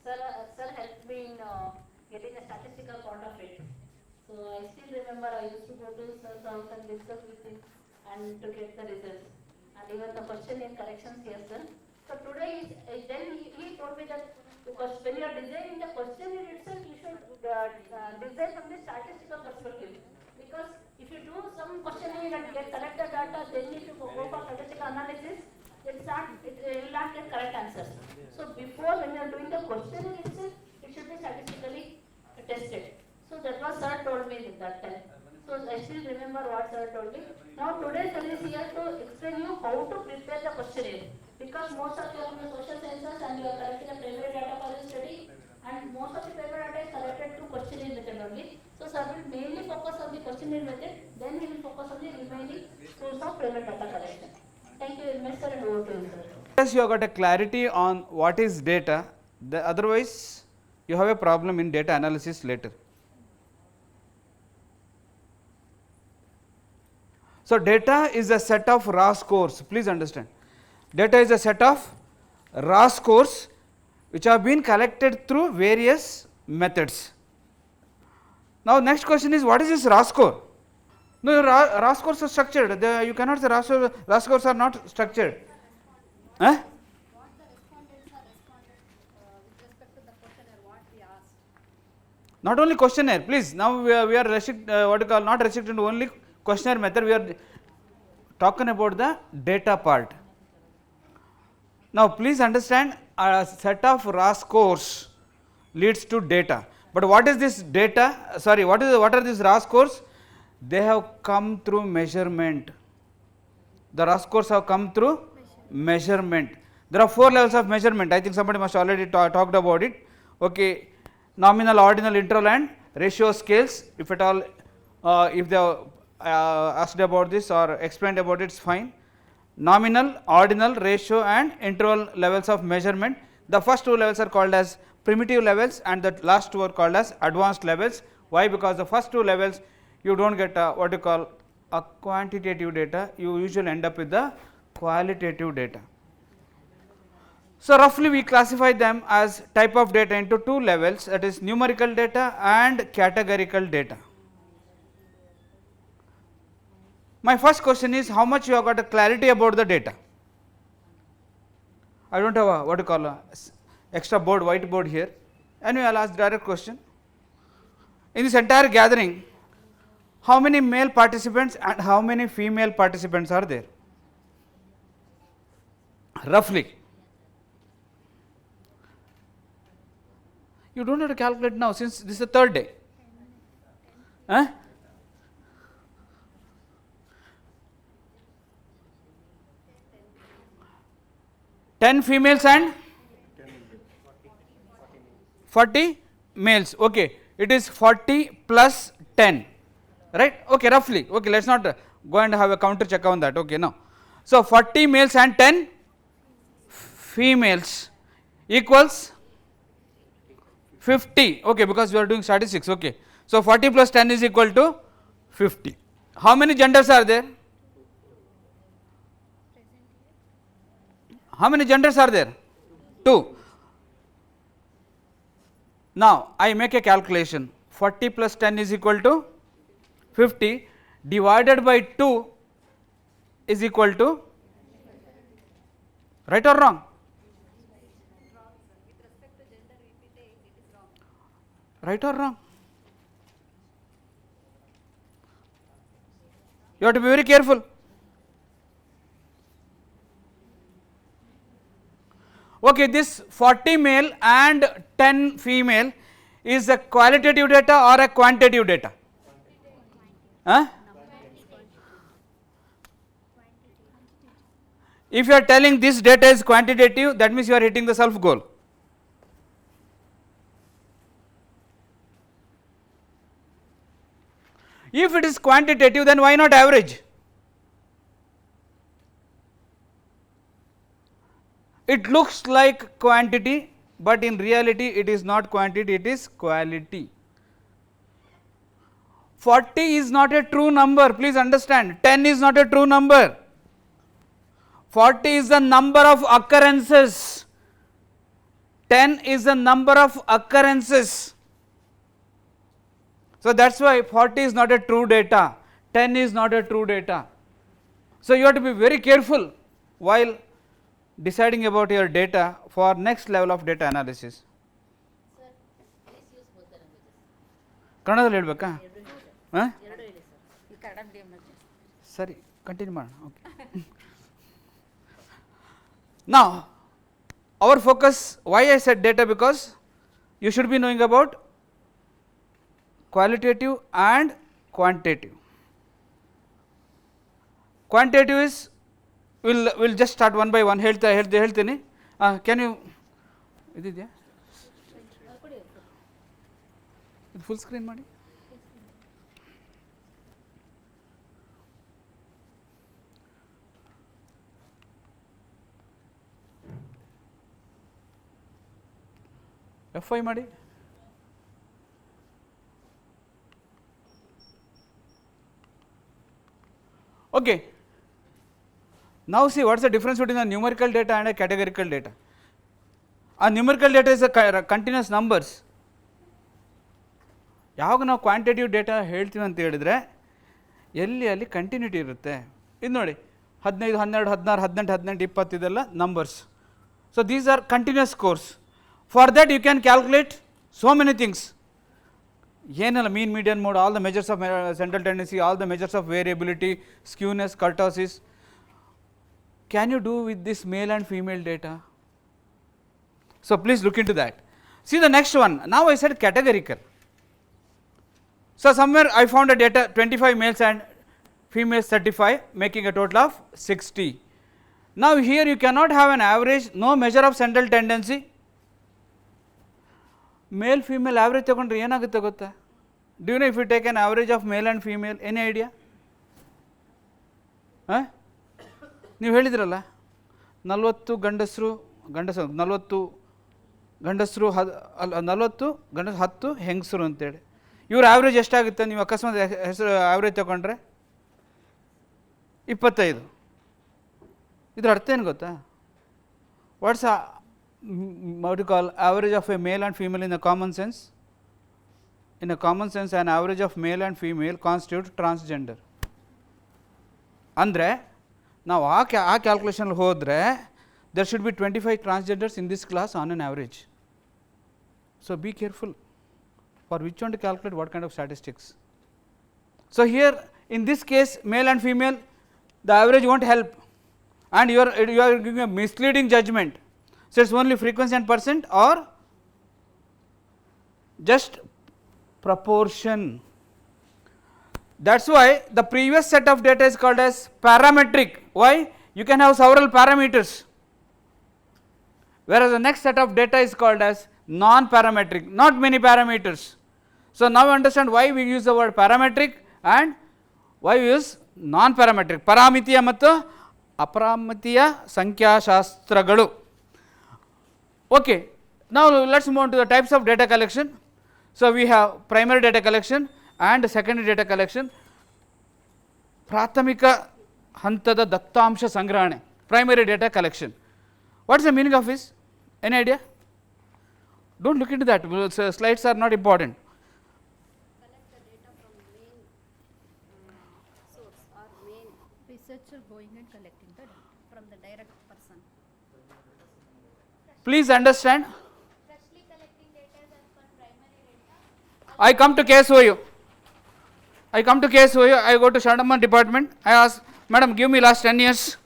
Sir helped me in getting a statistical part of it. So I still remember I used to go to sir's house and discuss with him and to get the results. And even the question in corrections here, sir. So today, then he told me that because when you are designing the question in itself, you should design from the statistical perspective. Because if you do some questioning and get correct the data, then if you go for statistical analysis, it will not get correct answers. So before when you are doing the questioning itself, it should be statistically tested. So that was sir told me at that time. So I still remember what sir told me. Now today sir is here to explain you how to prepare the questionnaire. Because most of you are in the social sciences and you are collecting the primary data for your study, and most of the primary data is collected through questionnaire method only. So sir will mainly focus on the questionnaire method, then he will focus on the remaining source of primary data collection. Thank you very much sir, and over to you sir. Yes, you have got a clarity on what is data, otherwise you have a problem in data analysis later. So data is a set of raw scores, please understand. Data is a set of raw scores which have been collected through various methods. Now next question is, what is this raw score? No, raw scores are structured. You cannot say raw scores are not structured. What the respondents are responded with respect to the questionnaire what we asked. Not only questionnaire, please. Now we are not restricted to only questionnaire method. We are talking about the data part. Now please understand, a set of raw scores leads to data. But what is this data? Sorry, what are these raw scores? They have come through measurement. The raw scores have come through measurement. There are 4 levels of measurement. I think somebody must already talked about it. Okay, nominal, ordinal, interval and ratio scales. If at all, if they are asked about this or explained about it, it's fine. Nominal, ordinal, ratio and interval levels of measurement. The first 2 levels are called as primitive levels and the last 2 are called as advanced levels. Why? Because the first 2 levels you don't get what you call a quantitative data, you usually end up with the qualitative data. So roughly we classify them as type of data into 2 levels, that is numerical data and categorical data. My first question is, how much you have got a clarity about the data? I don't have a what you call a extra board, whiteboard here. Anyway, I will ask direct question. In this entire gathering, how many male participants and how many female participants are there? Roughly. You don't have to calculate now, since this is the 3rd day. 10 females and 40 males. Okay, it is 40 plus 10, right? Okay, roughly. Okay, let's not go and have a counter check on that. Okay, no. So 40 males and 10 females equals 50. Okay, because we are doing statistics. Okay, so 40 plus 10 is equal to 50. How many genders are there? How many genders are there? 2. Now I make a calculation. 40 plus 10 is equal to 50 divided by 2 is equal to, right or wrong? Right or wrong? You have to be very careful. Okay, this 40 male and 10 female is a qualitative data or a quantitative data? If you are telling this data is quantitative, that means you are hitting the self goal. If it is quantitative, then why not average? It looks like quantity, but in reality it is not quantity, it is quality. 40 is not a true number, please understand. 10 is not a true number. 40 is the number of occurrences 10 is the number of occurrences. So that's why 40 is not a true data, 10 is not a true data. So you have to be very careful while deciding about your data for next level of data analysis. Sir, please use both the languages. ಕನ್ನಡದಲ್ಲಿ ಹೇಳ್ಬೇಕಾ ಹಾಂ ಎರಡು ಹೇಳಿ sir. ಈ Kannada medium ಸರಿ continue ಮಾಡೋಣ okay now our focus, why I said data, because you should be knowing about qualitative and quantitative. Quantitative is we'll just start one by one. ಹೇಳ್ತೀನಿ can you ಇದಿದೆಯಾ ಇದು ಫುಲ್ ಸ್ಕ್ರೀನ್ ಮಾಡಿ. F5 ಮಾಡಿ. Okay. Now see what's the difference between a numerical data and a categorical data. A numerical data is a continuous numbers. ಯಾವಾಗ ನಾವು quantitative data ಹೇಳ್ತೀವಿ ಅಂತ ಹೇಳಿದರೆ ಎಲ್ಲಿ ಅಲ್ಲಿ ಕಂಟಿನ್ಯೂಟಿ ಇರುತ್ತೆ. ಇದು ನೋಡಿ 15, 12, 16, 18, 18, 20 ಇದೆಲ್ಲ numbers. So these are continuous course. For that you can calculate so many things. ಏನಲ್ಲ mean median mode, all the measures of central tendency, all the measures of variability, skewness, kurtosis. Can you do with this male and female data? So please look into that. See the next one. Now I said categorical. So somewhere I found a data 25 males and females 35, making a total of 60. Now here you cannot have an average, no measure of central tendency. Male female average ತಗೊಂಡ್ರೆ ಏನಾಗುತ್ತೆ ಗೊತ್ತಾ? Do you know if you take an average of male and female, any idea? ನೀವು ಹೇಳಿದ್ರಲ್ಲ 40 ಗಂಡಸರು 40 ಗಂಡಸರು 10 ಹೆಂಗಸರು ಅಂತೇಳಿ. ಇವ್ರ ಆವ್ರೇಜ್ ಎಷ್ಟಾಗುತ್ತೆ? ನೀವು ಅಕಸ್ಮಾತ್ ಹೆಸರು ಆವ್ರೇಜ್ ತಗೊಂಡ್ರೆ 25. ಇದ್ರ ಅರ್ಥ ಏನು ಗೊತ್ತಾ? What's what you call average of a male and female in a common sense? In a common sense, an average of male and female constitute transgender. ಅಂದರೆ ನಾವು ಆ ಕ್ಯಾಲ್ಕುಲೇಷನಲ್ಲಿ ಹೋದರೆ there should be 25 transgenders in this class on an average. So be careful for which one to calculate what kind of statistics. So here in this case male and female, the average won't help and you are giving a misleading judgment. So it's only frequency and percent or just proportion. That's why the previous set of data is called as parametric. Why? You can have several parameters, whereas the next set of data is called as non-parametric, not many parameters. So now you understand why we use the word parametric and why we use non-parametric. ಪರಾಮಿತಿಯ ಮತ್ತು ಅಪರಾಮಿತಿಯ ಸಂಖ್ಯಾಶಾಸ್ತ್ರಗಳು. Okay, now let's move on to the types of data collection. So we have primary data collection and secondary data collection. ಪ್ರಾಥಮಿಕ ಹಂತದ ದತ್ತಾಂಶ ಸಂಗ್ರಹಣೆ, primary data collection. What is the meaning of this? Any idea? Don't look into that, slides are not important. collect the data from main source or main researcher going and collecting the data from the direct person. Please understand, Freshly collecting data is as per primary data. I come to KSOU, I go to Shandaman department, I ask, madam give me last 10 years,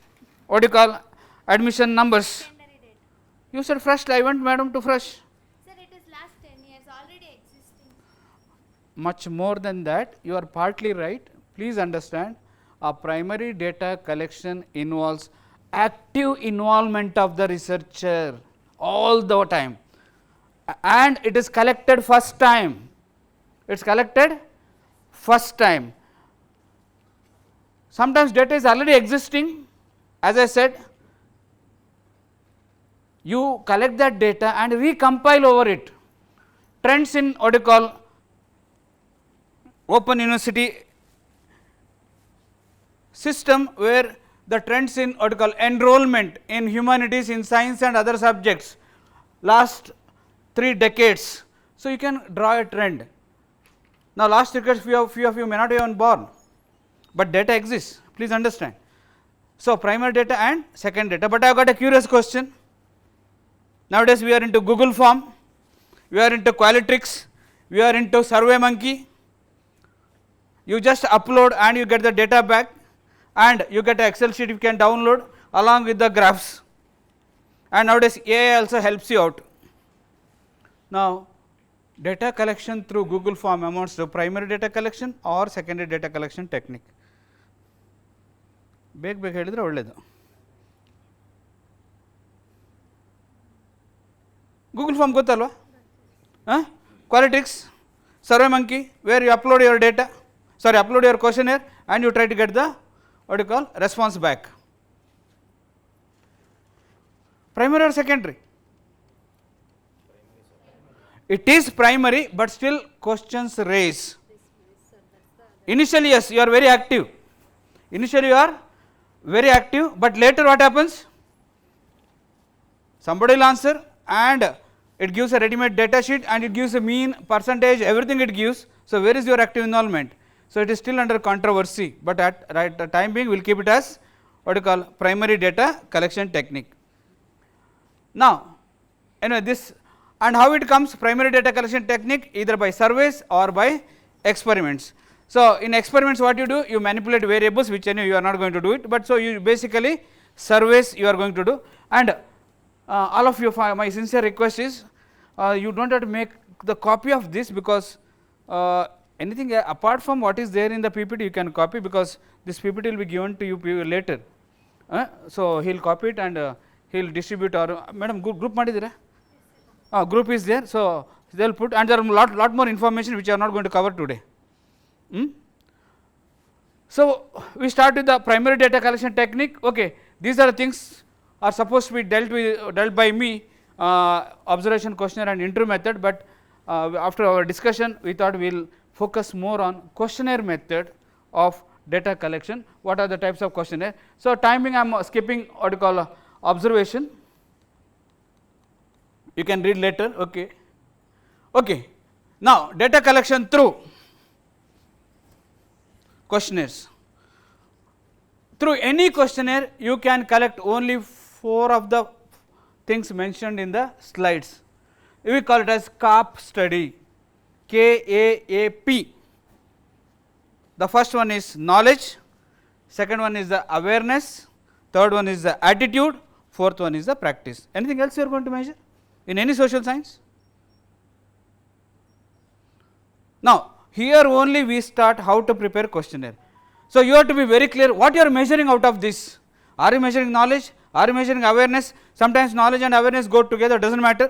what do you call, admission numbers. Secondary data. You said fresh, I went madam to fresh. Sir, it is last 10 years already existing. Much more than that, you are partly right. Please understand, a primary data collection involves active involvement of the researcher all the time, and it is collected first time. It's collected first time. Sometimes data is already existing. As I said, you collect that data and recompile over it. Trends in what you call open university system, where the trends in what you call enrollment in humanities, in science and other subjects, last 3 decades. So you can draw a trend. Now last decades few of you may not be even born, but data exists, please understand. So primary data and second data, but I have got a curious question. Nowadays we are into Google form, we are into Qualtrics, we are into SurveyMonkey. You just upload and you get the data back, and you get an Excel sheet you can download along with the graphs, and nowadays AI also helps you out. Now data collection through Google form amounts to primary data collection or secondary data collection technique. ಬೇಗ ಬೇಗ ಹೇಳಿದರೆ ಒಳ್ಳೆಯದು. Google form ಗೊತ್ತಲ್ವಾ? Qualtrics, SurveyMonkey, where you upload your data, upload your questionnaire and you try to get the response back. Primary or secondary? It is primary, but still questions raise. Initially yes, you are very active. Initially you are very active, but later what happens? Somebody will answer and it gives a ready-made data sheet and it gives a mean, percentage, everything it gives. So where is your active involvement? So it is still under controversy, but at the time being we will keep it as primary data collection technique. Now anyway, this and how it comes, primary data collection technique either by surveys or by experiments. So in experiments what you do, you manipulate variables, which anyway you are not going to do it, but so you basically surveys you are going to do, and all of you, my sincere request is you don't have to make the copy of this, because anything apart from what is there in the PPT you can copy, because this PPT will be given to you later. So he will copy it and he will distribute, or madam group madidira? Group is there, so they will put, and there are lot more information which I am not going to cover today. So we start with the primary data collection technique. Okay, these are the things are supposed to be dealt by me, observation, questionnaire and interview method, but after our discussion we thought we will focus more on questionnaire method of data collection. What are the types of questionnaire? So timing I am skipping what you call observation, you can read later. Okay. Now data collection through questionnaires. Through any questionnaire you can collect only 4 of the things mentioned in the slides. We call it as KAAP study, KAAP. The first one is knowledge, second one is the awareness, third one is the attitude, fourth one is the practice. Anything else you are going to measure in any social science? Now here only we start how to prepare questionnaire. So you have to be very clear what you are measuring out of this. Are you measuring knowledge? Are you measuring awareness? Sometimes knowledge and awareness go together, does not matter.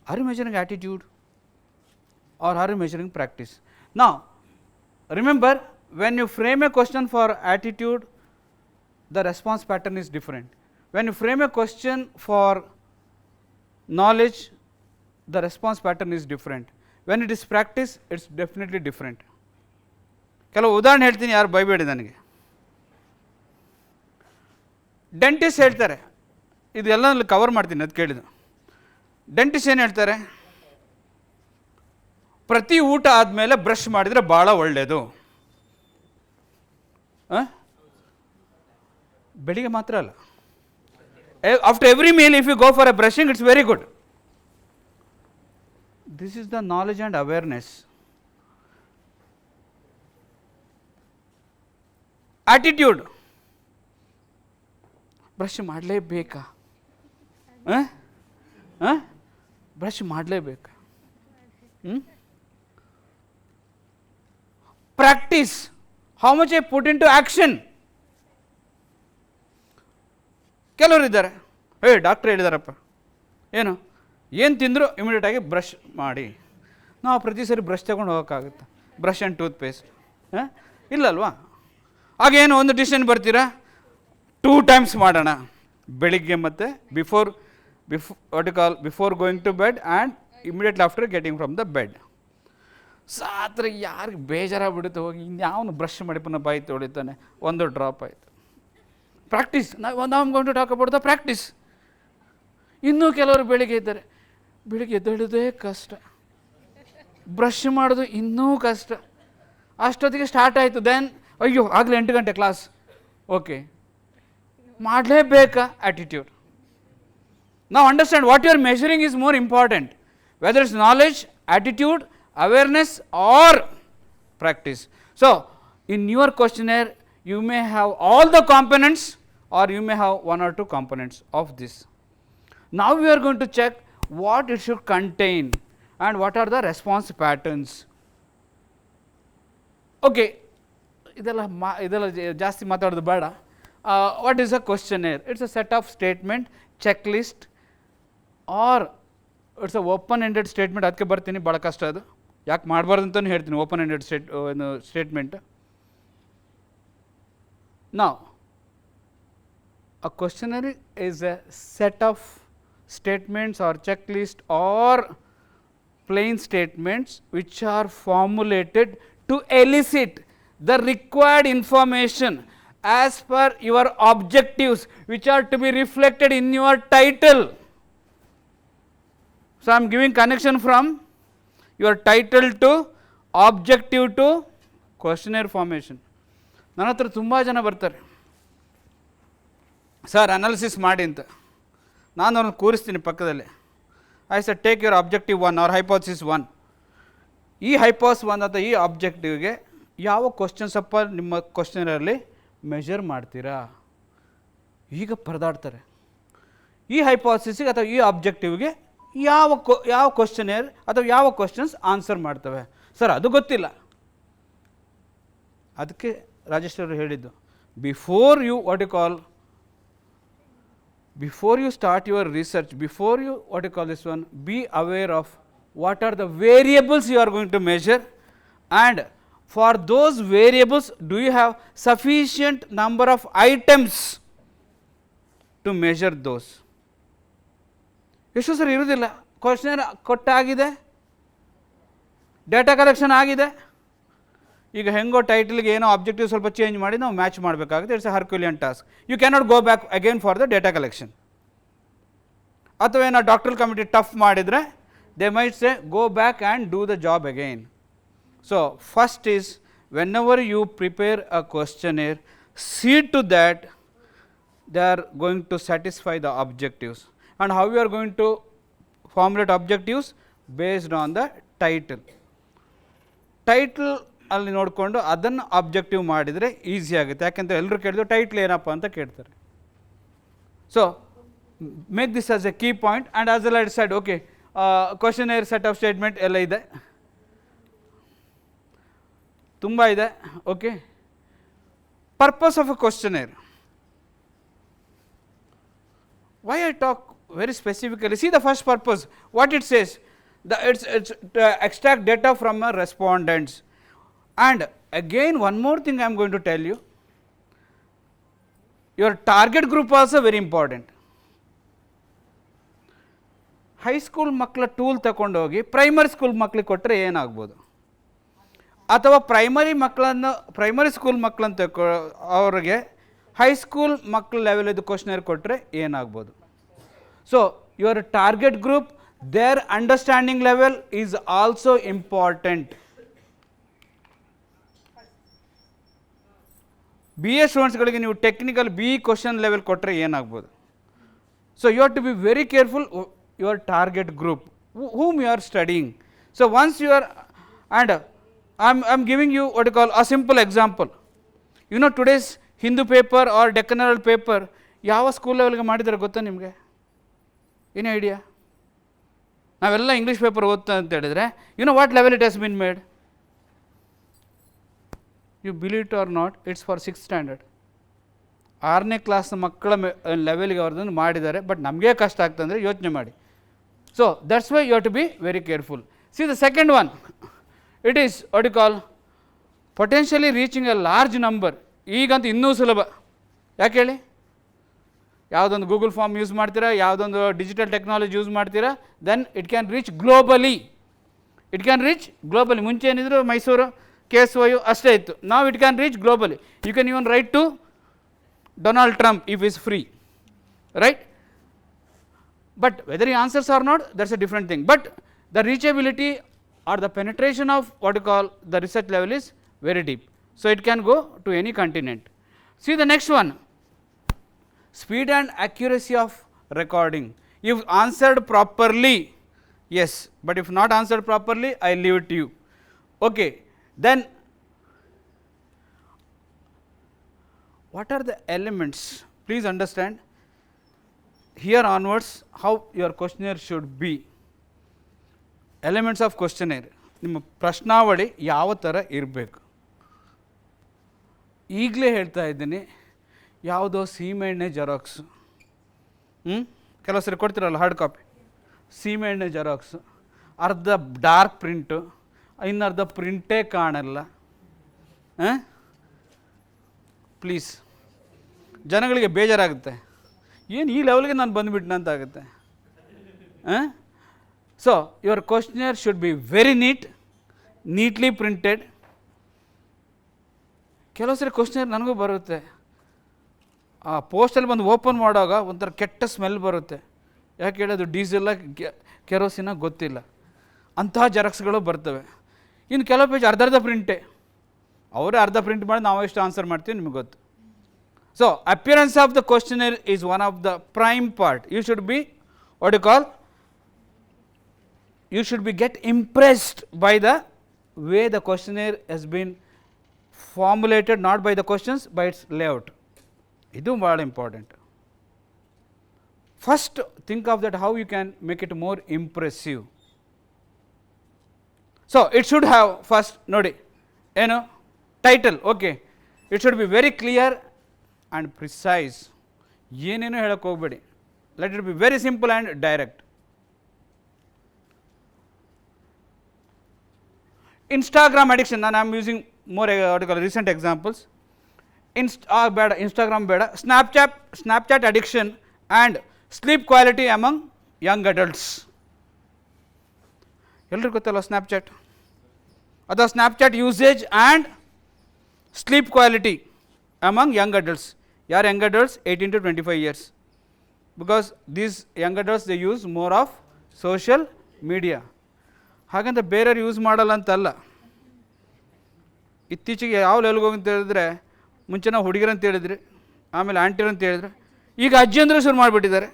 Are you measuring attitude or are you measuring practice? Now remember, when you frame a question for attitude, the response pattern is different. When you frame a question for knowledge, the response pattern is different. When it is practice, it is definitely different. ಕೆಲವು ಉದಾಹರಣೆ ಹೇಳ್ತೀನಿ, ಯಾರು ಬೈಬೇಡಿ ನನಗೆ. Dentist ಹೇಳ್ತಾರೆ, ಇದೆಲ್ಲ cover ಮಾಡ್ತೀನಿ ಅದು ಕೇಳಿದ್ದು. ಡೆಂಟಿಸ್ಟ್ ಏನು ಹೇಳ್ತಾರೆ, ಪ್ರತಿ ಊಟ ಆದಮೇಲೆ ಬ್ರಷ್ ಮಾಡಿದರೆ ಭಾಳ ಒಳ್ಳೆಯದು. ಬೆಳಿಗ್ಗೆ ಮಾತ್ರ ಅಲ್ಲ, after every meal if you go for a brushing it's very good. This is the knowledge and awareness. Attitude, brush ಮಾಡಲೇಬೇಕಾ, ಬ್ರಷ್ ಮಾಡಲೇಬೇಕಾ. Practice, how much I put in to action. ಕೆಲವರು ಇದ್ದಾರೆ, ಡಾಕ್ಟ್ರ್ ಹೇಳಿದಾರಪ್ಪ ಏನು ತಿಂದರೂ ಇಮಿಡಿಯೇಟಾಗಿ ಬ್ರಷ್ ಮಾಡಿ. ನಾವು ಪ್ರತಿ ಸರಿ ಬ್ರಷ್ ತಗೊಂಡು ಹೋಗೋಕ್ಕಾಗುತ್ತಾ? ಬ್ರಷ್ ಆ್ಯಂಡ್ ಟೂತ್ ಪೇಸ್ಟ್ ಇಲ್ಲಲ್ವಾ? ಆಗೇನು ಒಂದು ಡಿಸಿಷನ್ ಬರ್ತೀರಾ, 2 times ಮಾಡೋಣ, ಬೆಳಿಗ್ಗೆ ಮತ್ತು before going to bed and immediately after getting from the bed. ಸಾತ್ರ ಯಾರಿಗೆ ಬೇಜಾರಾಗ್ಬಿಡುತ್ತೆ, ಹೋಗಿ ಇನ್ಯಾವನು ಬ್ರಷ್ ಮಾಡಿ ಪುನಃ ಬಾಯಿ ತೊಳಿತಾನೆ, ಒಂದು ಡ್ರಾಪ್ ಆಯಿತು. ಪ್ರಾಕ್ಟೀಸ್, ನಾವು going to talk about the practice. ಇನ್ನೂ ಕೆಲವರು ಬೆಳಿಗ್ಗೆ ಇದ್ದಾರೆ, ಬೆಳಿಗ್ಗೆ ಎದ್ದೇಳೋದೇ ಕಷ್ಟ, ಬ್ರಷ್ ಮಾಡೋದು ಇನ್ನೂ ಕಷ್ಟ, ಅಷ್ಟೊತ್ತಿಗೆ ಸ್ಟಾರ್ಟ್ ಆಯಿತು, ದೆನ್ ಅಯ್ಯೋ ಆಗಲೇ 8 ಗಂಟೆ ಕ್ಲಾಸ್, ಓಕೆ ಮಾಡಲೇಬೇಕಾ ಆ್ಯಟಿಟ್ಯೂಡ್. ನಾವು understand what you are measuring is more important, whether it's knowledge, attitude, awareness or practice. So, in your questionnaire you may have all the components or you may have 1 or 2 components of this. Now we are going to check what it should contain and what are the response patterns. Okay, ಇದೆಲ್ಲ ಜಾಸ್ತಿ ಮಾತಾಡೋದು ಬೇಡ. What is a questionnaire? It's a set of statement, checklist or it's a open-ended statement. ಅದಕ್ಕೆ ಬರ್ತೀನಿ, ಭಾಳ ಕಷ್ಟ ಅದು, ಯಾಕೆ ಮಾಡಬಾರ್ದು ಅಂತಲೂ ಹೇಳ್ತೀನಿ. Open ended statement. ನಾವು a questionnaire is a set of statements or checklist or plain statements which are formulated to elicit the required information as per your objectives which are to be reflected in your title. So, I am giving connection from your title to objective to questionnaire formation. ನನ್ನ ಹತ್ರ ತುಂಬ ಜನ ಬರ್ತಾರೆ, sir analysis ಮಾಡಿ ಅಂತ. ನಾನು ಅವ್ರನ್ನ ಕೂರಿಸ್ತೀನಿ ಪಕ್ಕದಲ್ಲಿ. I sir take your objective 1 or hypothesis 1. ಈ ಹೈಪೋಥಿಸಿಸ್ 1 ಅಥವಾ ಈ ಆಬ್ಜೆಕ್ಟಿವ್ಗೆ ಯಾವ ಕ್ವಶನ್ಸ್ ಅಪ್ಪ ನಿಮ್ಮ ಕ್ವಶನರಲ್ಲಿ ಮೆಷರ್ ಮಾಡ್ತೀರಾ? ಈಗ ಪರದಾಡ್ತಾರೆ. ಈ ಹೈಪೋಥಿಸಿಸ್ಗೆ ಅಥವಾ ಈ ಆಬ್ಜೆಕ್ಟಿವ್ಗೆ ಯಾವ ಕ್ವಶನೇರ್ ಅಥವಾ ಯಾವ ಕ್ವಶನ್ಸ್ ಆನ್ಸರ್ ಮಾಡ್ತವೆ? ಸರ್ ಅದು ಗೊತ್ತಿಲ್ಲ. ಅದಕ್ಕೆ ರಾಜೇಶ್ ಅವರು ಹೇಳಿದ್ದು, before you start your research, before you be aware of what are the variables you are going to measure, and for those variables do you have sufficient number of items to measure those. ಎಷ್ಟು sir ಇರೋದಿಲ್ಲ, ಕ್ವಶನರ್ ಕೊಟ್ಟಾಗಿದೆ, data collection ಆಗಿದೆ, ಈಗ ಹೆಂಗೋ ಟೈಟಲ್ಗೆ ಏನೋ objective ಸ್ವಲ್ಪ change ಮಾಡಿ ನಾವು match ಮಾಡಬೇಕಾಗುತ್ತೆ. It's a herculean task. You cannot go back again for the data collection. ಅಥವಾ ಏನೋ ಡಾಕ್ಟರ್ ಕಮಿಟಿ ಟಫ್ ಮಾಡಿದರೆ they might say go back and do the job again. So first is whenever you prepare a questionnaire, see to that they are going to satisfy the objectives. And how you are going to formulate objectives? Based on the title. Title ಅಲ್ಲಿ ನೋಡಿಕೊಂಡು ಅದನ್ನು objective ಮಾಡಿದರೆ easy ಆಗುತ್ತೆ. ಯಾಕೆಂದರೆ ಎಲ್ಲರೂ ಕೇಳಿದ್ರು title ಏನಪ್ಪ ಅಂತ ಕೇಳ್ತಾರೆ. So make this as A key point. And as well I decide, okay questionnaire set of statement ಎಲ್ಲ ಇದೆ, ತುಂಬ ಇದೆ. Okay, purpose of a questionnaire. Why I talk very specifically? See the first purpose, what it says, it's to extract data from our respondents. And again one more thing I am going to tell you, your target group also very important. High school ಮಕ್ಕಳ tool ತಗೊಂಡು ಹೋಗಿ primary school ಮಕ್ಕಳಿಗೆ ಕೊಟ್ಟರೆ ಏನಾಗ್ಬೋದು, ಅಥವಾ primary school ಮಕ್ಕಳಂತ ಅವ್ರಿಗೆ high school ಮಕ್ಕಳ ಲೆವೆಲಿದ್ದು questionnaire ಕೊಟ್ಟರೆ ಏನಾಗ್ಬೋದು. So your target group, their understanding level is also important. B A ಸ್ಟೂಡೆಂಟ್ಸ್ಗಳಿಗೆ ನೀವು ಟೆಕ್ನಿಕಲ್ ಬಿ ಕ್ವಶನ್ ಲೆವೆಲ್ ಕೊಟ್ಟರೆ ಏನಾಗ್ಬೋದು. So you have to be very careful your target group, whom you are studying. So once you are, and I'm giving you what you call a simple example. You know today's Hindu paper or Deccan Herald paper ಯಾವ school ಲೆವೆಲ್ಗೆ ಮಾಡಿದ್ದಾರೆ ಗೊತ್ತಾ ನಿಮಗೆ? ಏನು idea? ನಾವೆಲ್ಲ English paper ಓದ್ತಾ ಅಂತ ಹೇಳಿದರೆ, you know what level it has been made? You believe it or not, it's for 6th standard. 6ನೇ ಕ್ಲಾಸ್ ಮಕ್ಕಳ ಲೆವೆಲ್ಗೆ ಅವ್ರದ್ದನ್ನು ಮಾಡಿದ್ದಾರೆ. ಬಟ್ ನಮಗೆ ಕಷ್ಟ ಆಗ್ತಂದರೆ ಯೋಚನೆ ಮಾಡಿ. So that's why you have to be very careful. See the second one, it is what you call potentially reaching a large number. ಈಗಂತೂ ಇನ್ನೂ ಸುಲಭ. ಯಾಕೆ ಹೇಳಿ? ಯಾವುದೊಂದು ಗೂಗಲ್ ಫಾರ್ಮ್ ಯೂಸ್ ಮಾಡ್ತೀರಾ, ಯಾವುದೊಂದು ಡಿಜಿಟಲ್ ಟೆಕ್ನಾಲಜಿ ಯೂಸ್ ಮಾಡ್ತೀರಾ, then it can reach globally. ಮುಂಚೆ ಏನಿದ್ರು ಮೈಸೂರು KSY ಅಷ್ಟೇ ಇತ್ತು. ನಾವು it can reach globally. You can even write to Donald Trump if he is free, right? But whether he answers or not, that is a different thing. But the reachability or the penetration of what you call the research level is very deep. So, it can go to any continent. See the next one, speed and accuracy of recording. If answered properly, yes, but if not answered properly, I leave it to you. Okay. Then what are the elements? Please understand here onwards how your questionnaire should be. Elements of questionnaire, ನಿಮ್ಮ ಪ್ರಶ್ನಾವಳಿ ಯಾವ ಥರ ಇರಬೇಕು. ಈಗಲೇ ಹೇಳ್ತಾ ಇದ್ದೀನಿ, ಯಾವುದೋ ಸೀಮೆಎಣ್ಣೆ xerox, ಕೆಲವು ಸರಿ ಕೊಡ್ತಿರಲ್ಲ ಹಾರ್ಡ್ ಕಾಪಿ, ಸೀಮೆಎಣ್ಣೆ ಜೆರಾಕ್ಸ್, ಅರ್ಧ ಡಾರ್ಕ್ ಪ್ರಿಂಟು, ಇನ್ನರ್ಧ ಪ್ರಿಂಟೇ ಕಾಣಲ್ಲ. ಪ್ಲೀಸ್, ಜನಗಳಿಗೆ ಬೇಜಾರಾಗುತ್ತೆ, ಏನು ಈ ಲೆವೆಲ್ಗೆ ನಾನು ಬಂದುಬಿಟ್ನ ಅಂತ ಆಗುತ್ತೆ. So your questionnaire should be very neatly printed. ಕೆಲವು ಸರಿ ಕ್ವಶನೇರ್ ನನಗೂ ಬರುತ್ತೆ, ಆ ಪೋಸ್ಟಲ್ಲಿ ಬಂದು ಓಪನ್ ಮಾಡುವಾಗ ಒಂಥರ ಕೆಟ್ಟ ಸ್ಮೆಲ್ ಬರುತ್ತೆ. ಯಾಕೆ ಹೇಳೋದು ಡೀಸೆಲ್ಲ ಕೆರೋಸಿನ ಗೊತ್ತಿಲ್ಲ, ಅಂತಹ ಜೆರಾಕ್ಸ್ಗಳು ಬರ್ತವೆ. ಇನ್ನು ಕೆಲವು ಪೇಜ್ ಅರ್ಧ ಪ್ರಿಂಟೇ, ಅವರೇ ಅರ್ಧ ಪ್ರಿಂಟ್ ಮಾಡಿ ನಾವು ಎಷ್ಟು ಆನ್ಸರ್ ಮಾಡ್ತೀವಿ ನಿಮಗೆ ಗೊತ್ತು. So, appearance of the questionnaire is one of the prime part. You should be what you call, you should be get impressed by the way the questionnaire has been formulated, not by the questions, by its layout. Idu very important. First think of that how you can make it more impressive. So, it should have first nodi eno title, okay, it should be very clear and precise. ಏನೇನು ಹೇಳಕ್ಕೆ ಹೋಗಬೇಡಿ, let it be very simple and direct. Instagram addiction, ನಾನು I am using more recent examples. ಬೇಡ, Instagram ಬೇಡ. Snapchat addiction and sleep quality among young adults. ಎಲ್ರಿಗೂ ಗೊತ್ತಲ್ಲ Snapchat, ಅಥವಾ Snapchat usage and sleep quality among young adults. ಯಾರು young adults? 18 to 25 years, because these young adults they use more of social media. ಹಾಗಂತ ಬೇರೆಯವ್ರು use ಮಾಡಲ್ಲ ಅಂತಲ್ಲ. ಇತ್ತೀಚೆಗೆ ಯಾವ ಲೆವೆಲ್ಗೆ ಹೋಗಿ ಅಂತ ಹೇಳಿದ್ರೆ, ಮುಂಚೆ ನಾವು ಹುಡುಗಿರಂತ ಹೇಳಿದ್ರಿ, ಆಮೇಲೆ ಆಂಟಿರು ಅಂತ ಹೇಳಿದ್ರೆ, ಈಗ ಅಜ್ಜಿ ಅಂದರೆ ಶುರು ಮಾಡಿಬಿಟ್ಟಿದ್ದಾರೆ.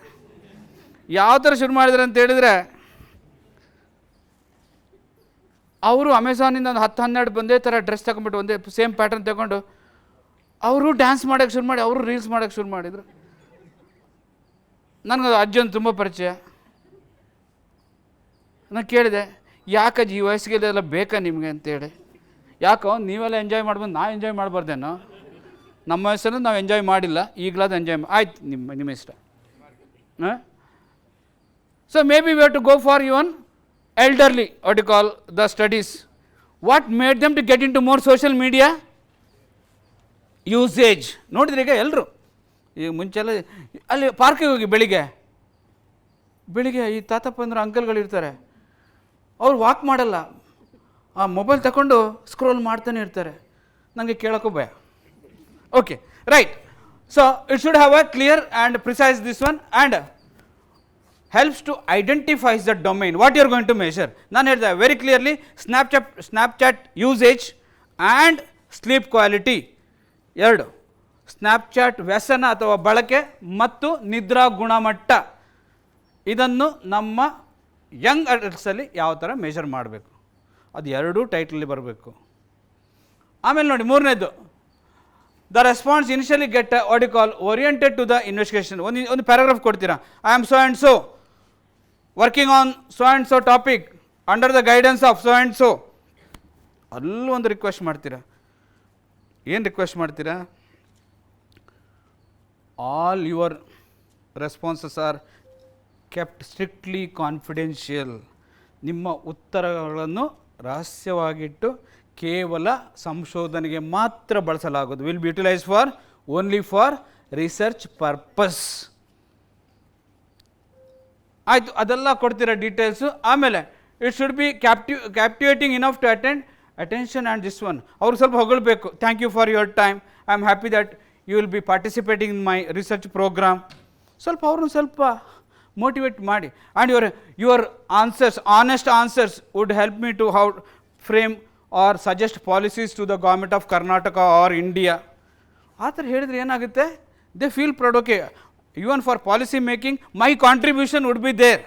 ಯಾವ ಥರ ಶುರು ಮಾಡಿದ್ದಾರೆ ಅಂತ ಹೇಳಿದರೆ, ಅವರು ಅಮೆಝಾನಿಂದ ಒಂದು 10-12 ಒಂದೇ ಥರ ಡ್ರೆಸ್ ತಗೊಂಡ್ಬಿಟ್ಟು ಒಂದೇ ಸೇಮ್ ಪ್ಯಾಟರ್ನ್ ತಗೊಂಡು ಅವರು ಡ್ಯಾನ್ಸ್ ಮಾಡೋಕ್ಕೆ ಶುರು ಮಾಡಿ, ಅವರು ರೀಲ್ಸ್ ಮಾಡೋಕ್ಕೆ ಶುರು ಮಾಡಿದರು. ನನಗದು ಅಜ್ಜಂದು ತುಂಬ ಪರಿಚಯ. ನಾನು ಕೇಳಿದೆ, ಯಾಕಜ್ಜಿ ಈ ವಯಸ್ಸಿಗೆ ಇದೆಲ್ಲ ಬೇಕಾ ನಿಮಗೆ ಅಂತೇಳಿ. ಯಾಕೋ ನೀವೆಲ್ಲ ಎಂಜಾಯ್ ಮಾಡ್ಬೋದು, ನಾವು ಎಂಜಾಯ್ ಮಾಡಬಾರ್ದೇನೋ? ನಮ್ಮ ವಯಸ್ಸನ್ನು ನಾವು ಎಂಜಾಯ್ ಮಾಡಿಲ್ಲ, ಈಗಲಾದ ಎಂಜಾಯ್ ಆಯ್ತು, ನಿಮ್ಮ ಇಷ್ಟ. So maybe we have to go for even elderly, what you call the studies. What made them to get into more social media? Usage. ನೋಡಿದ್ರೆ ಈಗ ಎಲ್ಲರೂ ಈಗ ಮುಂಚೆಲ್ಲ ಅಲ್ಲಿ ಪಾರ್ಕಿಗೆ ಹೋಗಿ ಬೆಳಿಗ್ಗೆ ಈ ತಾತಪ್ಪ ಅಂದ್ರೆ ಅಂಕಲ್ಗಳಿರ್ತಾರೆ, ಅವ್ರು ವಾಕ್ ಮಾಡಲ್ಲ, ಆ ಮೊಬೈಲ್ ತಗೊಂಡು ಸ್ಕ್ರೋಲ್ ಮಾಡ್ತಾನೆ ಇರ್ತಾರೆ. ನನಗೆ ಕೇಳೋಕ್ಕೂ ಭಯ. Okay, right. So it should have a clear and precise this one and helps to identify the domain what you are going to measure. ನಾನು ಹೇಳಿದೆ very clearly Snapchat usage and sleep quality ಎರಡು, Snapchat ವ್ಯಸನ ಅಥವಾ ಬಳಕೆ ಮತ್ತು ನಿದ್ರಾ ಗುಣಮಟ್ಟ, ಇದನ್ನು ನಮ್ಮ ಯಂಗ್ ಅಡಲ್ಟ್ಸಲ್ಲಿ ಯಾವ ಥರ ಮೆಷರ್ ಮಾಡಬೇಕು, ಅದು ಎರಡೂ ಟೈಟಲಲ್ಲಿ ಬರಬೇಕು. ಆಮೇಲೆ ನೋಡಿ ಮೂರನೇದು, the response initially get what you call oriented to the investigation. ಒಂದು ಪ್ಯಾರಾಗ್ರಾಫ್ ಕೊಡ್ತೀರಾ, I am so and so working on so and so topic under the guidance of so and so. ಅಲ್ಲೂ ಒಂದು ರಿಕ್ವೆಸ್ಟ್ ಮಾಡ್ತೀರಾ. ಏನು request ಮಾಡ್ತೀರಾ? All your responses are kept strictly confidential. ನಿಮ್ಮ ಉತ್ತರಗಳನ್ನು ರಹಸ್ಯವಾಗಿಟ್ಟು ಕೇವಲ ಸಂಶೋಧನೆಗೆ ಮಾತ್ರ ಬಳಸಲಾಗೋದು. Will be utilise for only for research purpose. ಆಯಿತು, ಅದೆಲ್ಲ ಕೊಡ್ತೀರಾ ಡೀಟೇಲ್ಸು. ಆಮೇಲೆ it should be captivating enough to attention and this one. ಅವ್ರು ಸ್ವಲ್ಪ ಹೊಗಳಬೇಕು, thank you for your time, I am happy that you will be participating in my research program. ಸ್ವಲ್ಪ ಅವ್ರನ್ನ ಸ್ವಲ್ಪ ಮೋಟಿವೇಟ್ ಮಾಡಿ. And your answers, honest answers would help me to how frame or suggest policies to the government of Karnataka or India. ಆ ಥರ ಹೇಳಿದರೆ ಏನಾಗುತ್ತೆ, they feel proud. Okay, even for policy making my contribution wood be there.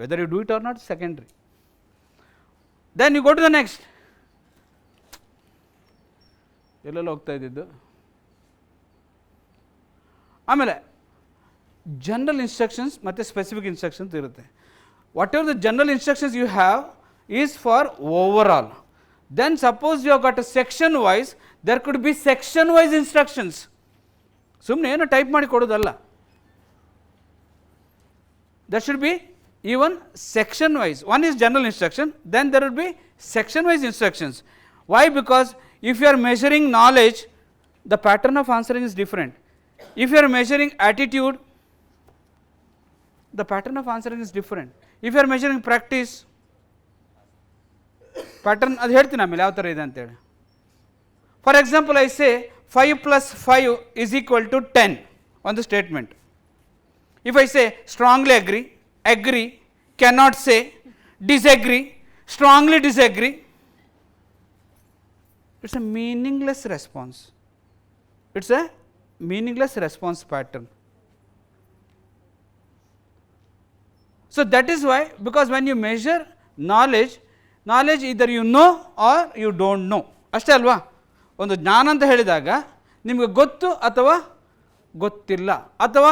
Whether you do it or not secondary. Then you go to the next. ಎಲ್ಲೆಲ್ಲ ಹೋಗ್ತಾ ಇದ್ದಿದ್ದು. ಆಮೇಲೆ general instructions ಮತ್ತು specific instructions ಇರುತ್ತೆ. Whatever the general instructions you have is for overall. Then suppose you have got a section wise, there could be section wise instructions. ಸುಮ್ಮನೆ ಏನು type ಮಾಡಿ ಕೊಡೋದಲ್ಲ. That should be even section wise. One is general instruction, then there will be section wise instructions. Why? Because if you are measuring knowledge, the pattern of answering is different. If you are measuring attitude, the pattern of answering is different. If you are measuring practice, pattern ಅದು ಹೇಳ್ತೀನಿ ಆಮೇಲೆ ಯಾವ ಥರ ಇದೆ ಅಂತೇಳಿ. For example, I say 5 + 5 is equal to 10 on the statement. If I say strongly agree, agree, cannot say, disagree, strongly disagree, it's a meaningless response. It's a meaningless response pattern. So that is why, because when you measure knowledge either you know or you don't know. ಅಷ್ಟೇ ಅಲ್ವಾ? ಒಂದು ಜ್ಞಾನ ಅಂತ ಹೇಳಿದಾಗ ನಿಮಗೆ ಗೊತ್ತು ಅಥವಾ ಗೊತ್ತಿಲ್ಲ, ಅಥವಾ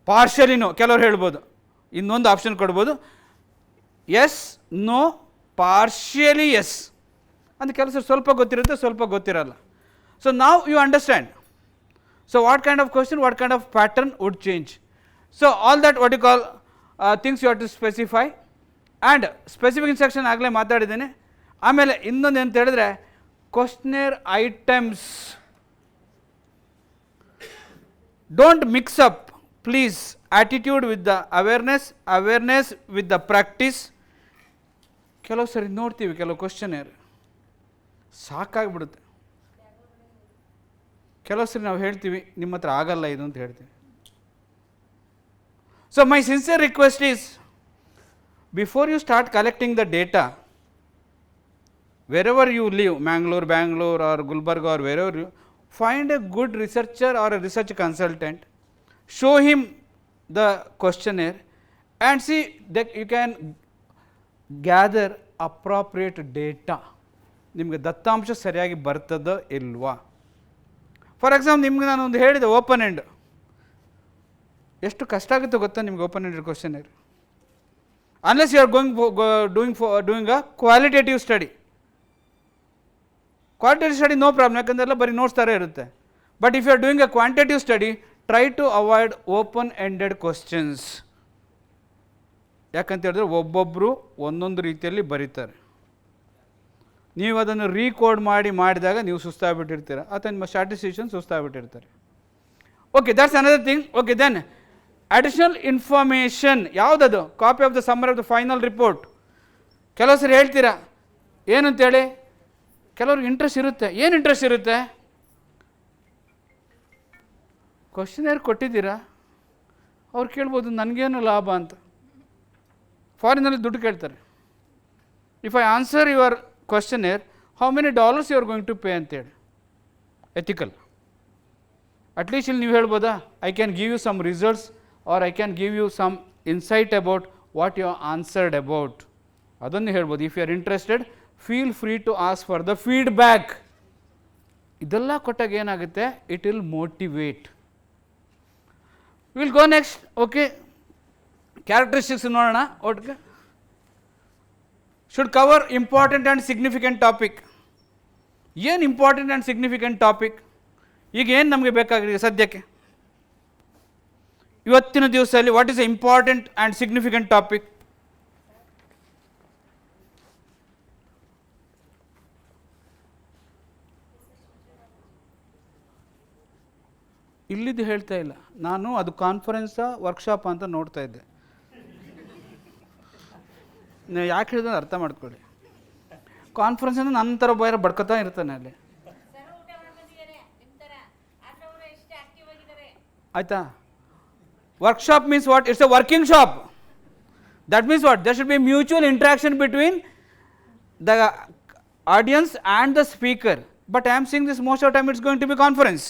ಪಾರ್ಷಲಿ ನೋ. ಕೆಲವರು ಹೇಳ್ಬೋದು, ಇನ್ನೊಂದು ಆಪ್ಷನ್ ಕೊಡ್ಬೋದು, ಎಸ್, ನೋ, ಪಾರ್ಷಿಯಲಿ ಎಸ್ ಅಂತ. ಕೆಲಸ ಸ್ವಲ್ಪ ಗೊತ್ತಿರುತ್ತೆ, ಸ್ವಲ್ಪ ಗೊತ್ತಿರಲ್ಲ. ಸೊ ನಾವು you understand. So what kind of question, what kind of pattern would change. So all that what you call things you have to specify. And specific instruction ಆಗಲೇ ಮಾತಾಡಿದ್ದೇನೆ. ಆಮೇಲೆ ಇನ್ನೊಂದು ಅಂತ ಹೇಳಿದ್ರೆ, questionnaire items don't mix up please attitude with the awareness, awareness with the practice. ಕೆಲವು ಸರಿ ನೋಡ್ತೀವಿ ಕೆಲವು ಕ್ವಶನೇರ್ ಸಾಕಾಗ್ಬಿಡುತ್ತೆ. ಕೆಲವು ಸರಿ ನಾವು ಹೇಳ್ತೀವಿ ನಿಮ್ಮ ಹತ್ರ ಆಗಲ್ಲ ಇದು ಅಂತ ಹೇಳ್ತೀವಿ. So my sincere request is, before you start collecting the data, wherever you live, Bangalore or Gulbarga or wherever you, find a good researcher or a research consultant, show him the questionnaire and see that you can gather appropriate data. ನಿಮಗೆ ದತ್ತಾಂಶ ಸರಿಯಾಗಿ ಬರ್ತದೋ ಇಲ್ವಾ. For example, ನಿಮ್ಗೆ ನಾನು ಒಂದು ಹೇಳಿದೆ open end. ಎಷ್ಟು ಕಷ್ಟ ಆಗುತ್ತೆ ಗೊತ್ತಾ ನಿಮ್ಗೆ open ended questionnaire. Unless you are doing a qualitative study. Qualitative study no problem, ಯಾಕಂದ್ರೆ ಎಲ್ಲ ಬರೀ ನೋಟ್ಸ್ ಥರ ಇರುತ್ತೆ. But if you are doing a quantitative study, try to avoid open ended questions. ಯಾಕಂತ ಹೇಳಿದ್ರೆ ಒಬ್ಬೊಬ್ಬರು ಒಂದೊಂದು ರೀತಿಯಲ್ಲಿ ಬರೀತಾರೆ. ನೀವು ಅದನ್ನು ರೀಕೋಡ್ ಮಾಡಿದಾಗ ನೀವು ಸುಸ್ತಾಗ್ಬಿಟ್ಟಿರ್ತೀರ, ಅಥವಾ ನಿಮ್ಮ ಸ್ಟ್ಯಾಟಿಸ್ಟಿಷಿಯನ್ ಸುಸ್ತಾಗ್ಬಿಟ್ಟಿರ್ತಾರೆ. Okay, that's another thing. Okay, then additional information ಯಾವುದದು? Copy of the summary of the final report. ಕೆಲವು ಸರಿ ಹೇಳ್ತೀರಾ ಏನಂತೇಳಿ, ಕೆಲವ್ರಿಗೆ ಇಂಟ್ರೆಸ್ಟ್ ಇರುತ್ತೆ. ಏನು ಇಂಟ್ರೆಸ್ಟ್ ಇರುತ್ತೆ? ಕ್ವಶನೇರ್ ಕೊಟ್ಟಿದ್ದೀರಾ, ಅವ್ರು ಕೇಳ್ಬೋದು ನನಗೇನು ಲಾಭ ಅಂತ. ಫಾರಿನಲ್ಲಿ ದುಡ್ಡು ಕೇಳ್ತಾರೆ. If I answer your questionnaire, how many dollars you are going to pay ಅಂತೇಳಿ. ಎಥಿಕಲ್. ಅಟ್ಲೀಸ್ಟ್ ಇಲ್ಲಿ ನೀವು ಹೇಳ್ಬೋದಾ, I can give you some results or I can give you some insight about what you answered about. ಅದನ್ನು ಹೇಳ್ಬೋದು. If you are interested, feel free to ask for the feedback. ಇದೆಲ್ಲ ಕೊಟ್ಟಾಗ ಏನಾಗುತ್ತೆ, it will motivate. Will go next. Okay, characteristics ನೋಡೋಣ. ಒಟ್ಟಿಗೆ should cover important and significant topic. ಏನು important and significant topic? ಈಗ ಏನು ನಮಗೆ ಬೇಕಾಗಿದೆ ಸದ್ಯಕ್ಕೆ ಇವತ್ತಿನ ದಿವಸದಲ್ಲಿ? What is a important and significant topic? ಇಲ್ಲಿದ್ದು ಹೇಳ್ತಾ ಇಲ್ಲ ನಾನು, ಅದು ಕಾನ್ಫರೆನ್ಸಾ ವರ್ಕ್ಶಾಪ್ ಅಂತ ನೋಡ್ತಾ ಇದ್ದೆ. ನೀವು ಯಾಕೆ ಹೇಳಿದ್ರೆ ಅರ್ಥ ಮಾಡ್ಕೊಳ್ಳಿ. ಕಾನ್ಫರೆನ್ಸ್ ಅಂದರೆ ನನ್ನ ಥರ ಬೇರೆ ಬಡ್ಕೊತಾ ಇರ್ತಾನೆ ಅಲ್ಲಿ. ಆಯಿತಾ? Workshop means what? It's a working shop. That means what? There should be mutual interaction between the audience and the speaker. But I am saying this most of the time it's going to be conference.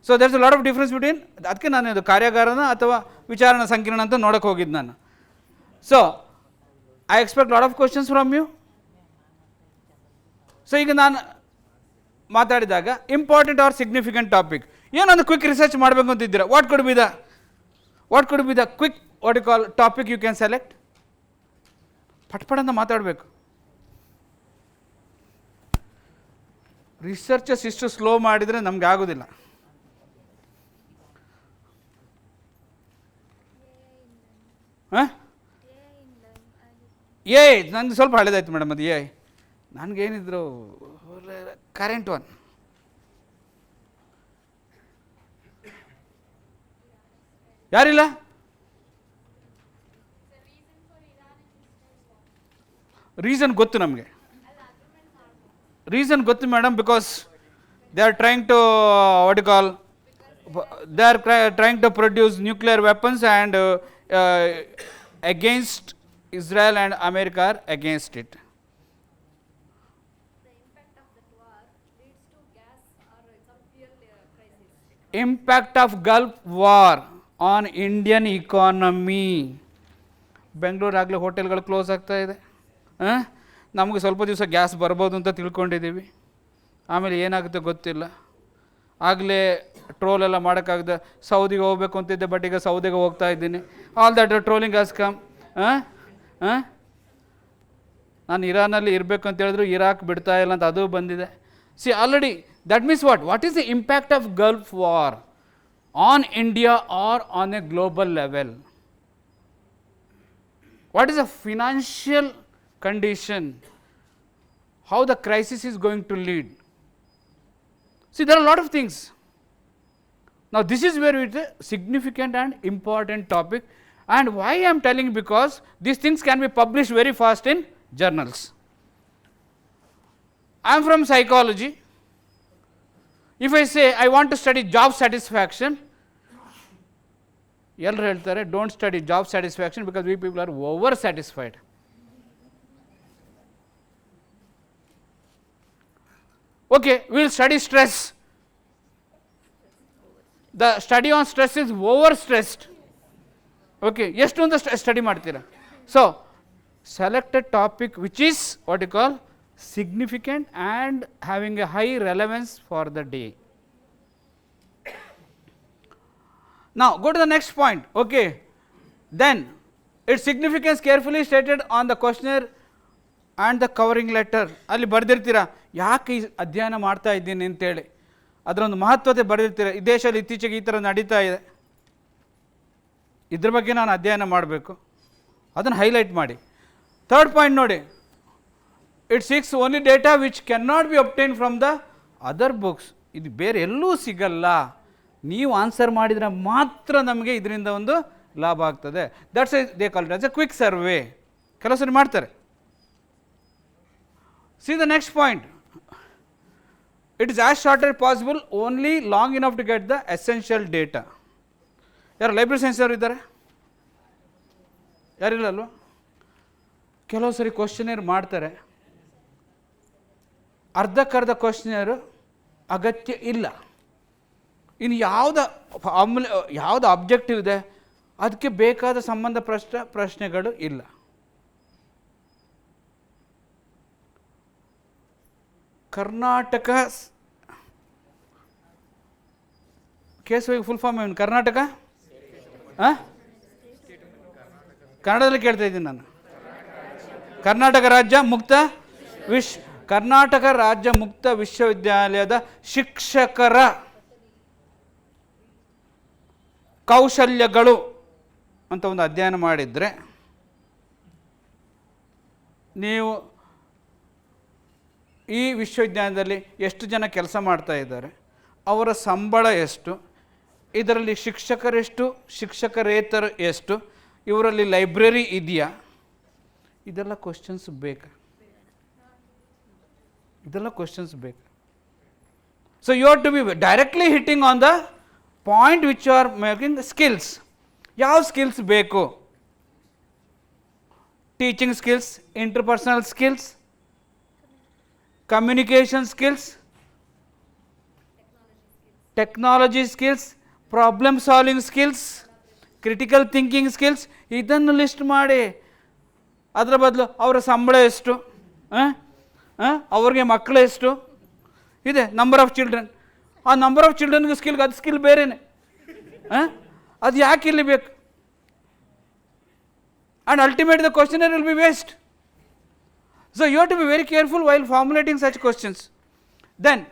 So there is a lot of difference between, ಅದಕ್ಕೆ ನಾನು ಇದು ಕಾರ್ಯಾಗಾರನ ಅಥವಾ ವಿಚಾರಣ ಸಂಕಿರಣ ಅಂತ ನೋಡಕ್ಕೆ ಹೋಗಿದ್ದು ನಾನು. So I expect lot of questions from you. So ಈಗ ನಾನು ಮಾತಾಡಿದಾಗ ಇಂಪಾರ್ಟೆಂಟ್ ಆರ್ ಸಿಗ್ನಿಫಿಕೆಂಟ್ ಟಾಪಿಕ್ ಏನೊಂದು ಕ್ವಿಕ್ ರಿಸರ್ಚ್ ಮಾಡಬೇಕು ಅಂತಿದ್ದೀರಾ. What could be the quick what you call topic you can select. ಪಟ್ಪಟ್ ಅಂತ ಮಾತಾಡಬೇಕು. ರಿಸರ್ಚಸ್ ಇಷ್ಟು ಸ್ಲೋ ಮಾಡಿದರೆ ನಮ್ಗೆ ಆಗೋದಿಲ್ಲ. ಹಾಂ ನನಗೆ ಸ್ವಲ್ಪ ಹಳೇದಾಯ್ತು ಮೇಡಮ್ ಅದು ನನಗೇನಿದ್ರು ಕರೆಂಟ್ ಒನ್. ಯಾರಿಲ್ಲ? ರೀಸನ್ ಗೊತ್ತು ನಮಗೆ. ರೀಸನ್ ಗೊತ್ತು madam, because they are trying to what you call they are trying to produce nuclear weapons and against Israel and America are against it. The impact of that war leads to gas or some fuel crisis. Impact of Gulf War on Indian economy. Bengaluru ಆಗಲೇ ಹೋಟೆಲ್ಗಳು close ಆಗ್ತಾ ಇದೆ. ನಮಗೆ ಸ್ವಲ್ಪ ದಿವಸ gas ಬರ್ಬೋದು ಅಂತ ತಿಳ್ಕೊಂಡಿದ್ದೀವಿ, ಆಮೇಲೆ ಏನಾಗುತ್ತೆ ಗೊತ್ತಿಲ್ಲ. ಆಗಲೇ ಟ್ರೋಲ್ ಎಲ್ಲ ಮಾಡೋಕ್ಕಾಗದೆ ಸೌದಿಗೆ ಹೋಗ್ಬೇಕು ಅಂತಿದ್ದೆ, ಬಟ್ ಈಗ ಸೌದಿಗೆ ಹೋಗ್ತಾ ಇದ್ದೀನಿ. All that trolling has come. ನಾನು ಇರಾನಲ್ಲಿ ಇರಬೇಕು ಅಂತ ಹೇಳಿದ್ರು ಇರಾಕ್ ಬಿಡ್ತಾ ಇಲ್ಲ ಅಂತ ಅದು ಬಂದಿದೆ. See already that means what is the impact of Gulf war on India or on a global level? What is the financial condition? How the crisis is going to lead? See, there are a lot of things. Now, this is where it is a significant and important topic. And why I am telling? Because these things can be published very fast in journals. I am from psychology. If I say I want to study job satisfaction, ಎಲ್ಲರೂ ಹೇಳ್ತಾರೆ don't study job satisfaction because we people are over satisfied. Okay, will study stress. The study on stress is over stressed. Okay, ಎಷ್ಟು ಅಂತ study ಮಾಡ್ತೀರಾ? So select a topic which is what you call significant and having a high relevance for the day. Now, go to the next point. Okay, then its significance carefully stated on the questionnaire and the covering letter. ಅಲ್ಲಿ ಬರೆದಿರ್ತೀರ ಯಾಕೆ ಈ ಅಧ್ಯಯನ ಮಾಡ್ತಾ ಇದ್ದೀನಿ ಅಂತೇಳಿ, ಅದರೊಂದು ಮಹತ್ವತೆ ಬರೆದಿರ್ತೀರ. ಈ ದೇಶದಲ್ಲಿ ಇತ್ತೀಚೆಗೆ ಈ ಥರ ನಡೀತಾ ಇದೆ, ಇದ್ರ ಬಗ್ಗೆ ನಾನು ಅಧ್ಯಯನ ಮಾಡಬೇಕು, ಅದನ್ನು ಹೈಲೈಟ್ ಮಾಡಿ. ಥರ್ಡ್ ಪಾಯಿಂಟ್ ನೋಡಿ, it seeks only data which can not be obtain from the other books. ಇದು ಬೇರೆ ಎಲ್ಲೂ ಸಿಗಲ್ಲ, ನೀವು ಆನ್ಸರ್ ಮಾಡಿದರೆ ಮಾತ್ರ ನಮಗೆ ಇದರಿಂದ ಒಂದು ಲಾಭ ಆಗ್ತದೆ. That's they call it as a quick survey. ಕೆಲವು ಸರಿ ಮಾಡ್ತಾರೆ. See the next point, it is as short as possible, only long enough to get the essential data. ಯಾರು ಲೈಬ್ರರಿ ಸೈನ್ಸ್ ಅವರು ಇದ್ದಾರೆ? ಯಾರಿಲ್ಲಲ್ವ? ಕೆಲವು ಸರಿ ಕ್ವಶನೇರ್ ಮಾಡ್ತಾರೆ, ಅರ್ಧಕ್ಕರ್ಧ ಕ್ವಶನೇರು ಅಗತ್ಯ ಇಲ್ಲ. ಇನ್ನು ಯಾವುದು ಆಬ್ಜೆಕ್ಟಿವ್ ಇದೆ ಅದಕ್ಕೆ ಬೇಕಾದ ಸಂಬಂಧಪಟ್ಟ ಪ್ರಶ್ನೆಗಳು ಇಲ್ಲ. ಕರ್ನಾಟಕ ಕೇಸರಿ ಫುಲ್ ಫಾರ್ಮ್ ಏನು? ಕರ್ನಾಟಕ ಕನ್ನಡದಲ್ಲಿ ಕೇಳ್ತಾ ಇದ್ದೀನಿ ನಾನು. ಕರ್ನಾಟಕ ರಾಜ್ಯ ಮುಕ್ತ ಕರ್ನಾಟಕ ರಾಜ್ಯ ಮುಕ್ತ ವಿಶ್ವವಿದ್ಯಾಲಯದ ಶಿಕ್ಷಕರ ಕೌಶಲ್ಯಗಳು ಅಂತ ಒಂದು ಅಧ್ಯಯನ ಮಾಡಿದರೆ, ನೀವು ಈ ವಿಶ್ವವಿದ್ಯಾಲಯದಲ್ಲಿ ಎಷ್ಟು ಜನ ಕೆಲಸ ಮಾಡ್ತಾ ಇದ್ದಾರೆ, ಅವರ ಸಂಬಳ ಎಷ್ಟು, ಇದರಲ್ಲಿ ಶಿಕ್ಷಕರೆಷ್ಟು, ಶಿಕ್ಷಕರೇತರ ಎಷ್ಟು, ಇವರಲ್ಲಿ ಲೈಬ್ರರಿ ಇದೆಯಾ, ಇದೆಲ್ಲ ಕ್ವಶನ್ಸ್ ಬೇಕಾ? ಇದೆಲ್ಲ ಕ್ವಶನ್ಸ್ ಬೇಕು. So you have to be directly hitting on the point which you are making the skills. ಯಾವ ಸ್ಕಿಲ್ಸ್ ಬೇಕು? Teaching skills, interpersonal skills, communication skills, technology skills, problem solving skills, critical thinking skills. ಇದನ್ನು list ಮಾಡಿ. ಅದರ ಬದಲು ಅವರ ಸಂಬಳ ಎಷ್ಟು, ಅವ್ರಿಗೆ ಮಕ್ಕಳು ಎಷ್ಟು ಇದೆ, ನಂಬರ್ ಆಫ್ ಚಿಲ್ಡ್ರನ್. ಆ ನಂಬರ್ ಆಫ್ ಚಿಲ್ಡ್ರನ್ಗೆ ಸ್ಕಿಲ್ಗೆ ಅದು ಸ್ಕಿಲ್ ಬೇರೆಯೇ. ಅದು ಯಾಕೆ ಇಲ್ಲಿ ಬೇಕು? And ultimate the questionnaire will be waste. So you have to be very careful while formulating such questions. Then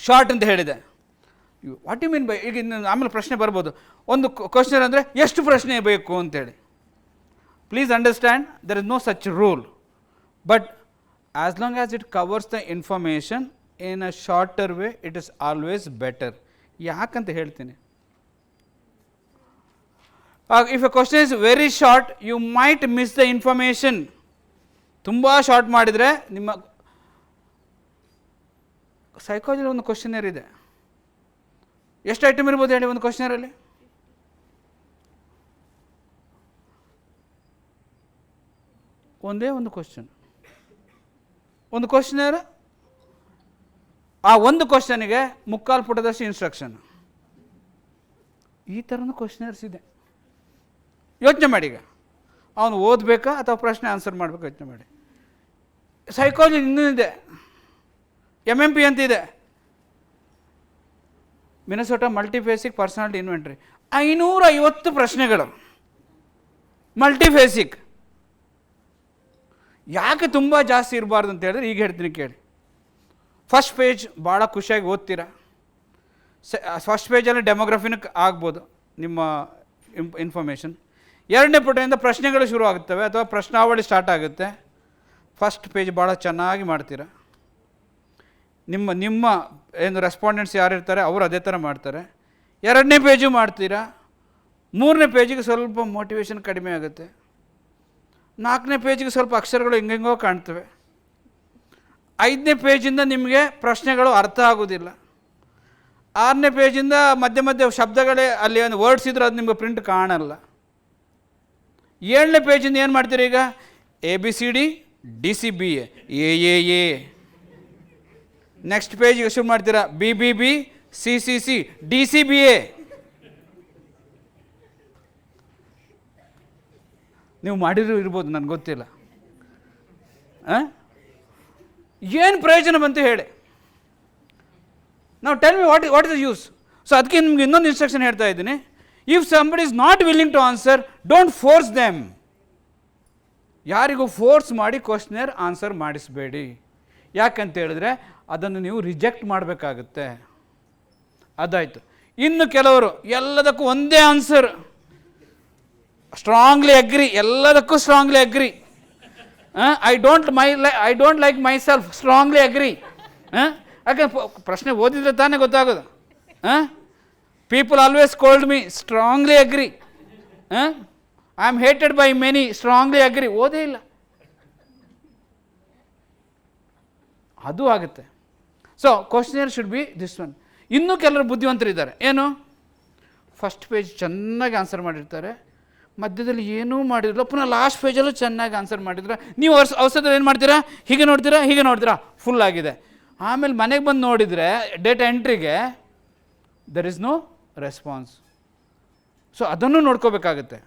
short ಅಂತ ಹೇಳಿದೆ. ವಾಟ್ ಯು ಮೀನ್ ಬೈ, ಈಗ ಆಮೇಲೆ ಪ್ರಶ್ನೆ ಬರ್ಬೋದು, ಒಂದು ಕ್ವಶನರ್ ಅಂದರೆ ಎಷ್ಟು ಪ್ರಶ್ನೆ ಬೇಕು ಅಂತೇಳಿ. Please understand, there is no such rule, but as long as it covers the information in a shorter way, it is always better. ಯಾಕಂತ ಹೇಳ್ತೀನಿ. If a question is very short, you might miss the information. ತುಂಬ short ಮಾಡಿದರೆ ನಿಮ್ಮ ಸೈಕಾಲಜಿಲಿ ಒಂದು ಕ್ವಶನರ್ ಇದೆ. ಎಷ್ಟು item ಇರ್ಬೋದು ಹೇಳಿ ಒಂದು ಕ್ವಶನರಲ್ಲಿ? ಒಂದೇ ಒಂದು ಕ್ವಶನ್. ಒಂದು ಕ್ವಶನರ್, ಆ ಒಂದು ಕ್ವಶನಿಗೆ 3/4 ಪುಟದಷ್ಟು ಇನ್ಸ್ಟ್ರಕ್ಷನ್. ಈ ಥರನೂ ಕ್ವಶನರ್ಸ್ ಇದೆ. ಯೋಚನೆ ಮಾಡಿ, ಈಗ ಅವನು ಓದಬೇಕಾ ಅಥವಾ ಪ್ರಶ್ನೆ ಆನ್ಸರ್ ಮಾಡಬೇಕಾ ಯೋಚನೆ ಮಾಡಿ. ಸೈಕಾಲಜಿ ಇನ್ನೂ ಇದೆ, MMP ಅಂತ ಇದೆ, ಮಿನೆಸೋಟಾ ಮಲ್ಟಿಫೇಸಿಕ್ ಪರ್ಸನಾಲಿಟಿ ಇನ್ವೆಂಟ್ರಿ. 550 ಪ್ರಶ್ನೆಗಳು ಮಲ್ಟಿಫೇಸಿಕ್. ಯಾಕೆ ತುಂಬ ಜಾಸ್ತಿ ಇರಬಾರ್ದು ಅಂತ ಹೇಳಿದ್ರೆ ಈಗ ಹೇಳ್ತೀನಿ ಕೇಳಿ. ಫಸ್ಟ್ ಪೇಜ್ ಭಾಳ ಖುಷಿಯಾಗಿ ಓದ್ತೀರಾ. ಫಸ್ಟ್ ಪೇಜಲ್ಲಿ ಡೆಮೋಗ್ರಫಿನ ಆಗ್ಬೋದು ನಿಮ್ಮ ಇನ್ಫಾರ್ಮೇಷನ್. 2ನೇ ಪುಟದಿಂದ ಪ್ರಶ್ನೆಗಳು ಶುರು ಆಗುತ್ತವೆ ಅಥವಾ ಪ್ರಶ್ನಾವಳಿ ಸ್ಟಾರ್ಟ್ ಆಗುತ್ತೆ. ಫಸ್ಟ್ ಪೇಜ್ ಭಾಳ ಚೆನ್ನಾಗಿ ಮಾಡ್ತೀರಾ. ನಿಮ್ಮ ಏನು ರೆಸ್ಪಾಂಡೆಂಟ್ಸ್ ಯಾರಿರ್ತಾರೆ ಅವರು ಅದೇ ಥರ ಮಾಡ್ತಾರೆ. 2ನೇ ಪೇಜು ಮಾಡ್ತೀರಾ. 3ನೇ ಪೇಜಿಗೆ ಸ್ವಲ್ಪ ಮೋಟಿವೇಶನ್ ಕಡಿಮೆ ಆಗುತ್ತೆ. 4ನೇ ಪೇಜಿಗೆ ಸ್ವಲ್ಪ ಅಕ್ಷರಗಳು ಹೆಂಗೆಂಗೋ ಕಾಣ್ತವೆ. 5ನೇ ಪೇಜಿಂದ ನಿಮಗೆ ಪ್ರಶ್ನೆಗಳು ಅರ್ಥ ಆಗೋದಿಲ್ಲ. 6ನೇ ಪೇಜಿಂದ ಮಧ್ಯೆ ಮಧ್ಯೆ ಶಬ್ದಗಳೇ ಅಲ್ಲಿ ಒಂದು ವರ್ಡ್ಸ್ ಇದ್ದರೆ ಅದು ನಿಮಗೆ ಪ್ರಿಂಟ್ ಕಾಣಲ್ಲ. 7ನೇ ಪೇಜಿಂದ ಏನು ಮಾಡ್ತೀರಿ ಈಗ? ABCD DCBA AA. ನೆಕ್ಸ್ಟ್ ಪೇಜಿಗೆ ಶುರು ಮಾಡ್ತೀರಾ BBB CCC DCBA. ನೀವು ಮಾಡಿದ್ರು ಇರ್ಬೋದು, ನನಗೆ ಗೊತ್ತಿಲ್ಲ. ಏನು ಪ್ರಯೋಜನ ಬಂತು ಹೇಳಿ? ನಾವು tell me what is the use. So ಅದಕ್ಕೆ ನಿಮ್ಗೆ ಇನ್ನೊಂದು ಇನ್ಸ್ಟ್ರಕ್ಷನ್ ಹೇಳ್ತಾ ಇದ್ದೀನಿ. If somebody is not willing to answer, don't force them. ಯಾರಿಗೂ ಫೋರ್ಸ್ ಮಾಡಿ ಕ್ವಶನರ್ ಆನ್ಸರ್ ಮಾಡಿಸಬೇಡಿ. ಯಾಕಂತ ಹೇಳಿದ್ರೆ ಅದನ್ನು ನೀವು ರಿಜೆಕ್ಟ್ ಮಾಡಬೇಕಾಗುತ್ತೆ. ಅದಾಯಿತು. ಇನ್ನು ಕೆಲವರು ಎಲ್ಲದಕ್ಕೂ ಒಂದೇ ಆನ್ಸರ್, ಸ್ಟ್ರಾಂಗ್ಲಿ ಅಗ್ರಿ, ಎಲ್ಲದಕ್ಕೂ strongly agree. I don't like myself, strongly agree. ಯಾಕೆ ಪ್ರಶ್ನೆ ಓದಿದ್ರೆ ತಾನೇ ಗೊತ್ತಾಗೋದು. People always called me, strongly agree. I am hated by many, strongly agree. ಓದೇ ಇಲ್ಲ, ಅದು ಆಗುತ್ತೆ. So questionnaire should be this one. ಇನ್ನೂ ಕೆಲವರು ಬುದ್ಧಿವಂತರಿದ್ದಾರೆ. ಏನು? ಫಸ್ಟ್ ಪೇಜ್ ಚೆನ್ನಾಗಿ ಆನ್ಸರ್ ಮಾಡಿರ್ತಾರೆ, ಮಧ್ಯದಲ್ಲಿ ಏನೂ ಮಾಡಿರಲ್ಲ, ಪುನಃ ಲಾಸ್ಟ್ ಪೇಜಲ್ಲೂ ಚೆನ್ನಾಗಿ ಆನ್ಸರ್ ಮಾಡಿದ್ರೆ ನೀವು ಔಷಧದಲ್ಲಿ ಏನು ಮಾಡ್ತೀರಾ? ಹೀಗೆ ನೋಡ್ತೀರಾ ಫುಲ್ ಆಗಿದೆ. ಆಮೇಲೆ ಮನೆಗೆ ಬಂದು ನೋಡಿದರೆ ಡೇಟಾ ಎಂಟ್ರಿಗೆ there is no response. So ಅದನ್ನು ನೋಡ್ಕೋಬೇಕಾಗುತ್ತೆ.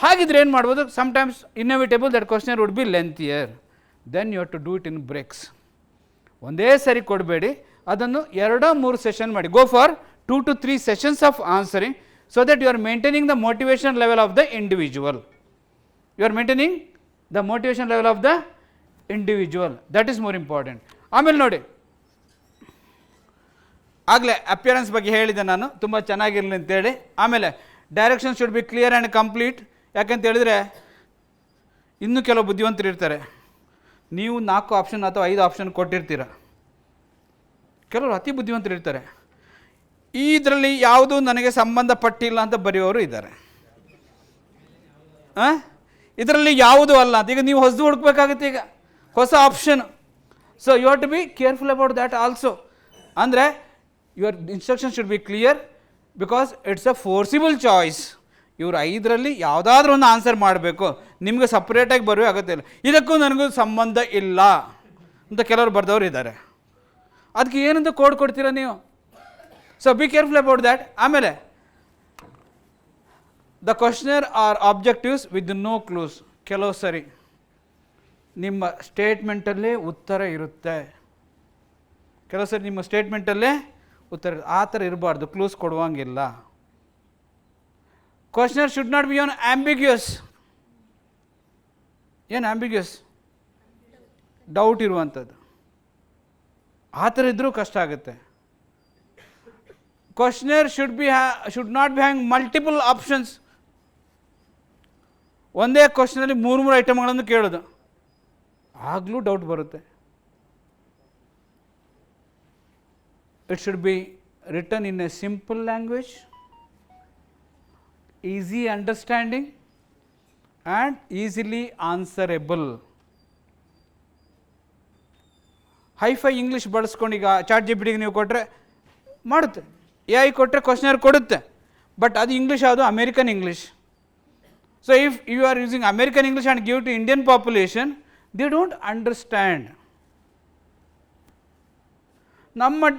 ಹಾಗಿದ್ರೆ ಏನು ಮಾಡ್ಬೋದು? Sometimes inevitable that questionnaire would be lengthier, then you have to do it in breaks. ಒಂದೇ ಸರಿ ಕೊಡಬೇಡಿ, ಅದನ್ನು 2-3 ಸೆಷನ್ ಮಾಡಿ. Go for 2 to 3 sessions of answering, so that you are maintaining the motivation level of the individual. You are maintaining the motivation level of the individual. That is more important. ಆಮೇಲೆ ನೋಡಿ, ಆಗಲೇ appearance ಬಗ್ಗೆ ಹೇಳಿದೆ ನಾನು, ತುಂಬ ಚೆನ್ನಾಗಿರಲಿ ಅಂತೇಳಿ. ಆಮೇಲೆ direction should be clear and complete. ಯಾಕಂತ ಹೇಳಿದರೆ ಇನ್ನೂ ಕೆಲವು ಬುದ್ಧಿವಂತರು ಇರ್ತಾರೆ. ನೀವು 4 ಆಪ್ಷನ್ ಅಥವಾ 5 ಆಪ್ಷನ್ ಕೊಟ್ಟಿರ್ತೀರ. ಕೆಲವರು ಅತಿ ಬುದ್ಧಿವಂತರು ಇರ್ತಾರೆ. ಇದರಲ್ಲಿ ಯಾವುದು ನನಗೆ ಸಂಬಂಧಪಟ್ಟಿಲ್ಲ ಅಂತ ಬರೆಯೋರು ಇದ್ದಾರೆ. ಇದರಲ್ಲಿ ಯಾವುದು ಅಲ್ಲ ಅಂತ. ಈಗ ನೀವು ಹೊಸದು ಹುಡುಕ್ಬೇಕಾಗುತ್ತೆ, ಈಗ ಹೊಸ option. So you have to be careful about that also. ಅಂದರೆ your instruction should be clear because it's a forcible choice. ಇವರು 5ರಲ್ಲಿ ಯಾವುದಾದ್ರೂ ಒಂದು ಆನ್ಸರ್ ಮಾಡಬೇಕು, ನಿಮಗೆ ಸಪ್ರೇಟಾಗಿ ಬರುವ ಅಗತ್ಯ ಇಲ್ಲ. ಇದಕ್ಕೂ ನನಗೂ ಸಂಬಂಧ ಇಲ್ಲ ಅಂತ ಕೆಲವರು ಬರೆದವರು ಇದ್ದಾರೆ. ಅದಕ್ಕೆ ಏನಂತ ಕೋಡ್ ಕೊಡ್ತೀರಾ ನೀವು? So be careful about that. ಆಮೇಲೆ the questionnaire are objectives with no clues. ಕೆಲವು ಸರಿ ನಿಮ್ಮ ಸ್ಟೇಟ್ಮೆಂಟಲ್ಲೇ ಉತ್ತರ ಇರುತ್ತೆ, ಕೆಲವು ಸರಿ ನಿಮ್ಮ ಸ್ಟೇಟ್ಮೆಂಟಲ್ಲೇ ಉತ್ತರ, ಆ ಥರ ಇರಬಾರ್ದು, ಕ್ಲೂಸ್ ಕೊಡುವಂಗಿಲ್ಲ. Questionnaire should not be an ambiguous. ಏನು ಆಂಬಿಗ್ಯೂಸ್? ಡೌಟ್ ಇರುವಂಥದ್ದು. ಆ ಥರ ಇದ್ದರೂ ಕಷ್ಟ ಆಗುತ್ತೆ. Questionnaire should not be hang multiple options. ಒಂದೇ ಕ್ವಶನಲ್ಲಿ 3 ಐಟಮ್ಗಳನ್ನು ಕೇಳೋದು, ಆಗಲೂ ಡೌಟ್ ಬರುತ್ತೆ. It should be written in a simple language, easy understanding and easily answerable. Hi fi English ಬಳಸ್ಕೊಂಡು ಈಗ ಚಾಟ್ ಜಿಪಿಟಿಗೆ ನೀವು ಕೊಟ್ಟರೆ ಮಾಡುತ್ತೆ, AI ಕೊಟ್ಟರೆ ಕ್ವಶನರ್ ಕೊಡುತ್ತೆ, ಬಟ್ ಅದು ಇಂಗ್ಲೀಷ್, ಅದು American English. So if you are using American English and give to Indian population, they don't understand.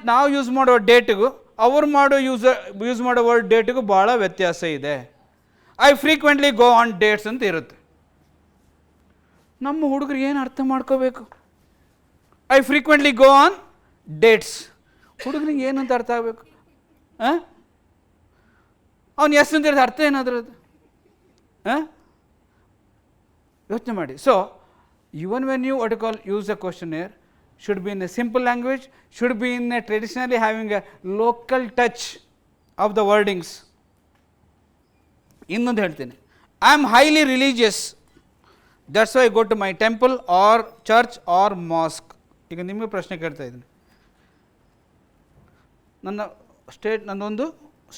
ನಾವು ಯೂಸ್ ಮಾಡೋ ಡೇಟಿಗೂ ಅವ್ರು ಯೂಸ್ ಮಾಡೋ ವರ್ಡ್ ಡೇಟಿಗೂ ಭಾಳ ವ್ಯತ್ಯಾಸ ಇದೆ. I frequently go on dates ಅಂತ ಇರುತ್ತೆ. ನಮ್ಮ ಹುಡುಗರಿಗೆ ಏನು ಅರ್ಥ ಮಾಡ್ಕೋಬೇಕು? I frequently go on dates. ಹುಡುಗನಿಗೆ ಏನಂತ ಅರ್ಥ ಆಗಬೇಕು? ಅವನು ಎಸ್ ಅಂತ ಹೇಳಿದ ಅರ್ಥ ಏನಾದ್ರದ್ದು? ಯೋಚನೆ ಮಾಡಿ. So even when you what you call use a questionnaire, should be in a simple language, should be in a traditionally having a local touch of the wordings. ಇನ್ನೊಂದು ಹೇಳ್ತೀನಿ, I am highly religious, that's why I go to my temple or church or mosque. ಈಗ ನಿಮಗೆ ಪ್ರಶ್ನೆ ಕೇಳ್ತಾ ಇದ್ದೀನಿ, ನನ್ನೊಂದು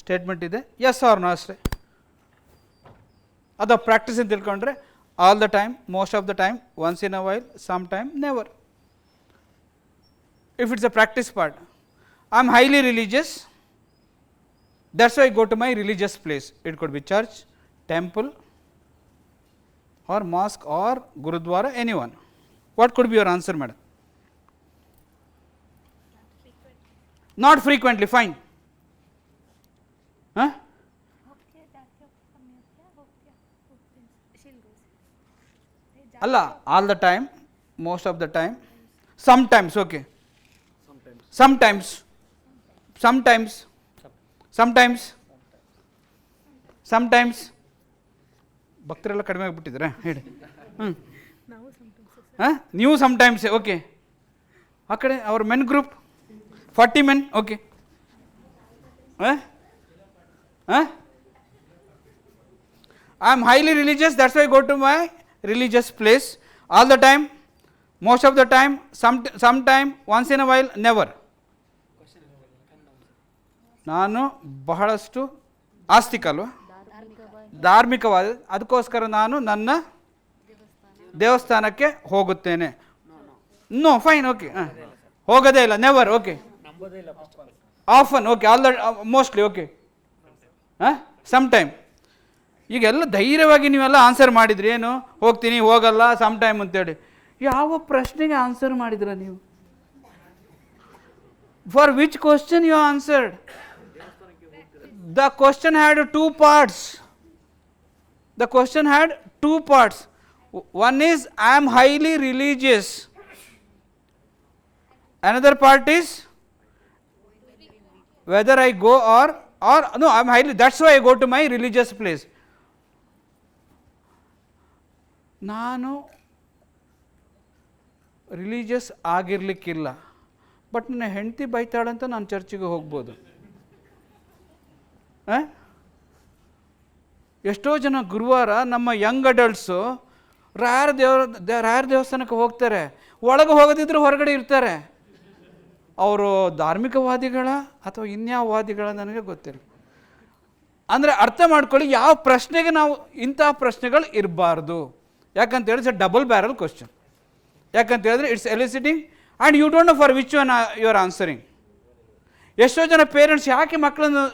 statement ಇದೆ, S R no ಅಷ್ಟೇ. ಅದು ಪ್ರಾಕ್ಟೀಸ್ ಅಂತ ತಿಳ್ಕೊಂಡ್ರೆ all the time, most of the time, once in a while, sometime, never. If it's a practice part, I am highly religious, that's why I go to my religious place. It could be church, temple or mosque or gurudwara, anyone. What could be your answer, madam? Not frequently, fine. Huh? ಅಲ್ಲ, all the time, most of the time, sometimes. Okay, sometimes, sometimes, sometimes, sometimes. ಭಕ್ತರೆಲ್ಲ ಕಡಿಮೆ ಆಗಿಬಿಟ್ಟಿದ್ರೆ ಹೇಳಿ. ಹಾಂ, ನೀವು sometimes. Okay, ಆ ಕಡೆ ಅವ್ರ ಮೆನ್ ಗ್ರೂಪ್ 40 men. ಓಕೆ, ಹಾಂ ಹಾಂ, I am highly religious, that's why go to my religious place. All the time, most of the time, sometime, once in a while, never. ನಾನು ಬಹಳಷ್ಟು ಆಸ್ತಿಕ ಅಲ್ವಾ, ಧಾರ್ಮಿಕವಾದ, ಅದಕ್ಕೋಸ್ಕರ ನಾನು ನನ್ನ ದೇವಸ್ಥಾನಕ್ಕೆ ಹೋಗುತ್ತೇನೆ. No, fine. ಓಕೆ, ಹೋಗೋದೇ ಇಲ್ಲ, never. Okay, often. Okay, all the mostly. Okay, ಹಾಂ, ಸಮ್ ಟೈಮ್. ಈಗೆಲ್ಲ ಧೈರ್ಯವಾಗಿ ನೀವೆಲ್ಲ ಆನ್ಸರ್ ಮಾಡಿದ್ರಿ, ಏನು ಹೋಗ್ತೀನಿ, ಹೋಗಲ್ಲ, ಸಮ್ ಟೈಮ್ ಅಂತೇಳಿ. ಯಾವ ಪ್ರಶ್ನೆಗೆ ಆನ್ಸರ್ ಮಾಡಿದ್ರ ನೀವು? For which question you answered? The question had 2 parts. The question had 2 parts. One is I am highly religious. Another part is whether I go or no, I am highly, that's why I go to my religious place. ನಾನು religious ಆಗಿರಲಿಕ್ಕಿಲ್ಲ, but ನನ್ನ ಹೆಂಡತಿ ಬೈತಾಳಂತ ನಾನು ಚರ್ಚಿಗೆ ಹೋಗ್ಬೋದು. ಎಷ್ಟೋ ಜನ ಗುರುವಾರ ನಮ್ಮ Young adults ರಾಯರ ದೇವಸ್ಥಾನಕ್ಕೆ ಹೋಗ್ತಾರೆ, ಒಳಗೆ ಹೋಗೋದಿದ್ರು ಹೊರಗಡೆ ಇರ್ತಾರೆ. ಅವರು ಧಾರ್ಮಿಕವಾದಿಗಳ ಅಥವಾ ಇನ್ಯಾವ ವಾದಿಗಳ ನನಗೆ ಗೊತ್ತಿಲ್ಲ. ಅಂದರೆ ಅರ್ಥ ಮಾಡ್ಕೊಳ್ಳಿ, ಯಾವ ಪ್ರಶ್ನೆಗೆ ನಾವು ಇಂಥ ಪ್ರಶ್ನೆಗಳು ಇರಬಾರ್ದು. ಯಾಕಂತ ಹೇಳಿದ್ರೆ ಇಟ್ಸ್ ಡಬಲ್ ಬ್ಯಾರಲ್ ಕ್ವಶನ್. ಯಾಕಂತ ಹೇಳಿದ್ರೆ it's eliciting and you don't know for which one you are answering. ಎಷ್ಟೋ ಜನ ಪೇರೆಂಟ್ಸ್ ಯಾಕೆ ಮಕ್ಕಳನ್ನು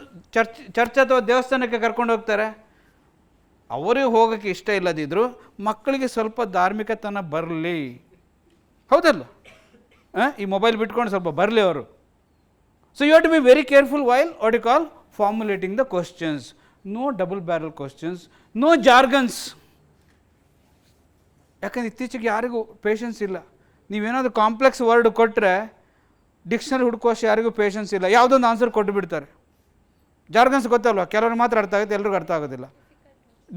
ಚರ್ಚ್ ಅಥವಾ ದೇವಸ್ಥಾನಕ್ಕೆ ಕರ್ಕೊಂಡು ಹೋಗ್ತಾರೆ? ಅವರಿಗೆ ಹೋಗೋಕ್ಕೆ ಇಷ್ಟ ಇಲ್ಲದಿದ್ದರೂ ಮಕ್ಕಳಿಗೆ ಸ್ವಲ್ಪ ಧಾರ್ಮಿಕತನ ಬರಲಿ, ಹೌದಲ್ಲ? ಈ ಮೊಬೈಲ್ ಬಿಟ್ಕೊಂಡು ಸ್ವಲ್ಪ ಬರಲಿ ಅವರು. So you have to be very careful while what you call formulating the questions. No double barrel questions, no jargons. ಯಾಕಂದ್ರೆ ಇತ್ತೀಚೆಗೆ ಯಾರಿಗೂ ಪೇಷನ್ಸ್ ಇಲ್ಲ. ನೀವೇನಾದರೂ ಕಾಂಪ್ಲೆಕ್ಸ್ ವರ್ಡ್ ಕೊಟ್ಟರೆ ಡಿಕ್ಷನರಿ ಹುಡುಕೋಷ್ಟು ಯಾರಿಗೂ ಪೇಷನ್ಸ್ ಇಲ್ಲ, ಯಾವುದೊಂದು ಆನ್ಸರ್ ಕೊಟ್ಟು ಬಿಡ್ತಾರೆ. ಜಾರ್ಗನ್ಸ್ ಗೊತ್ತಲ್ವ, ಕೆಲವರು ಮಾತ್ರ ಅರ್ಥ ಆಗುತ್ತೆ, ಎಲ್ರಿಗೂ ಅರ್ಥ ಆಗೋದಿಲ್ಲ.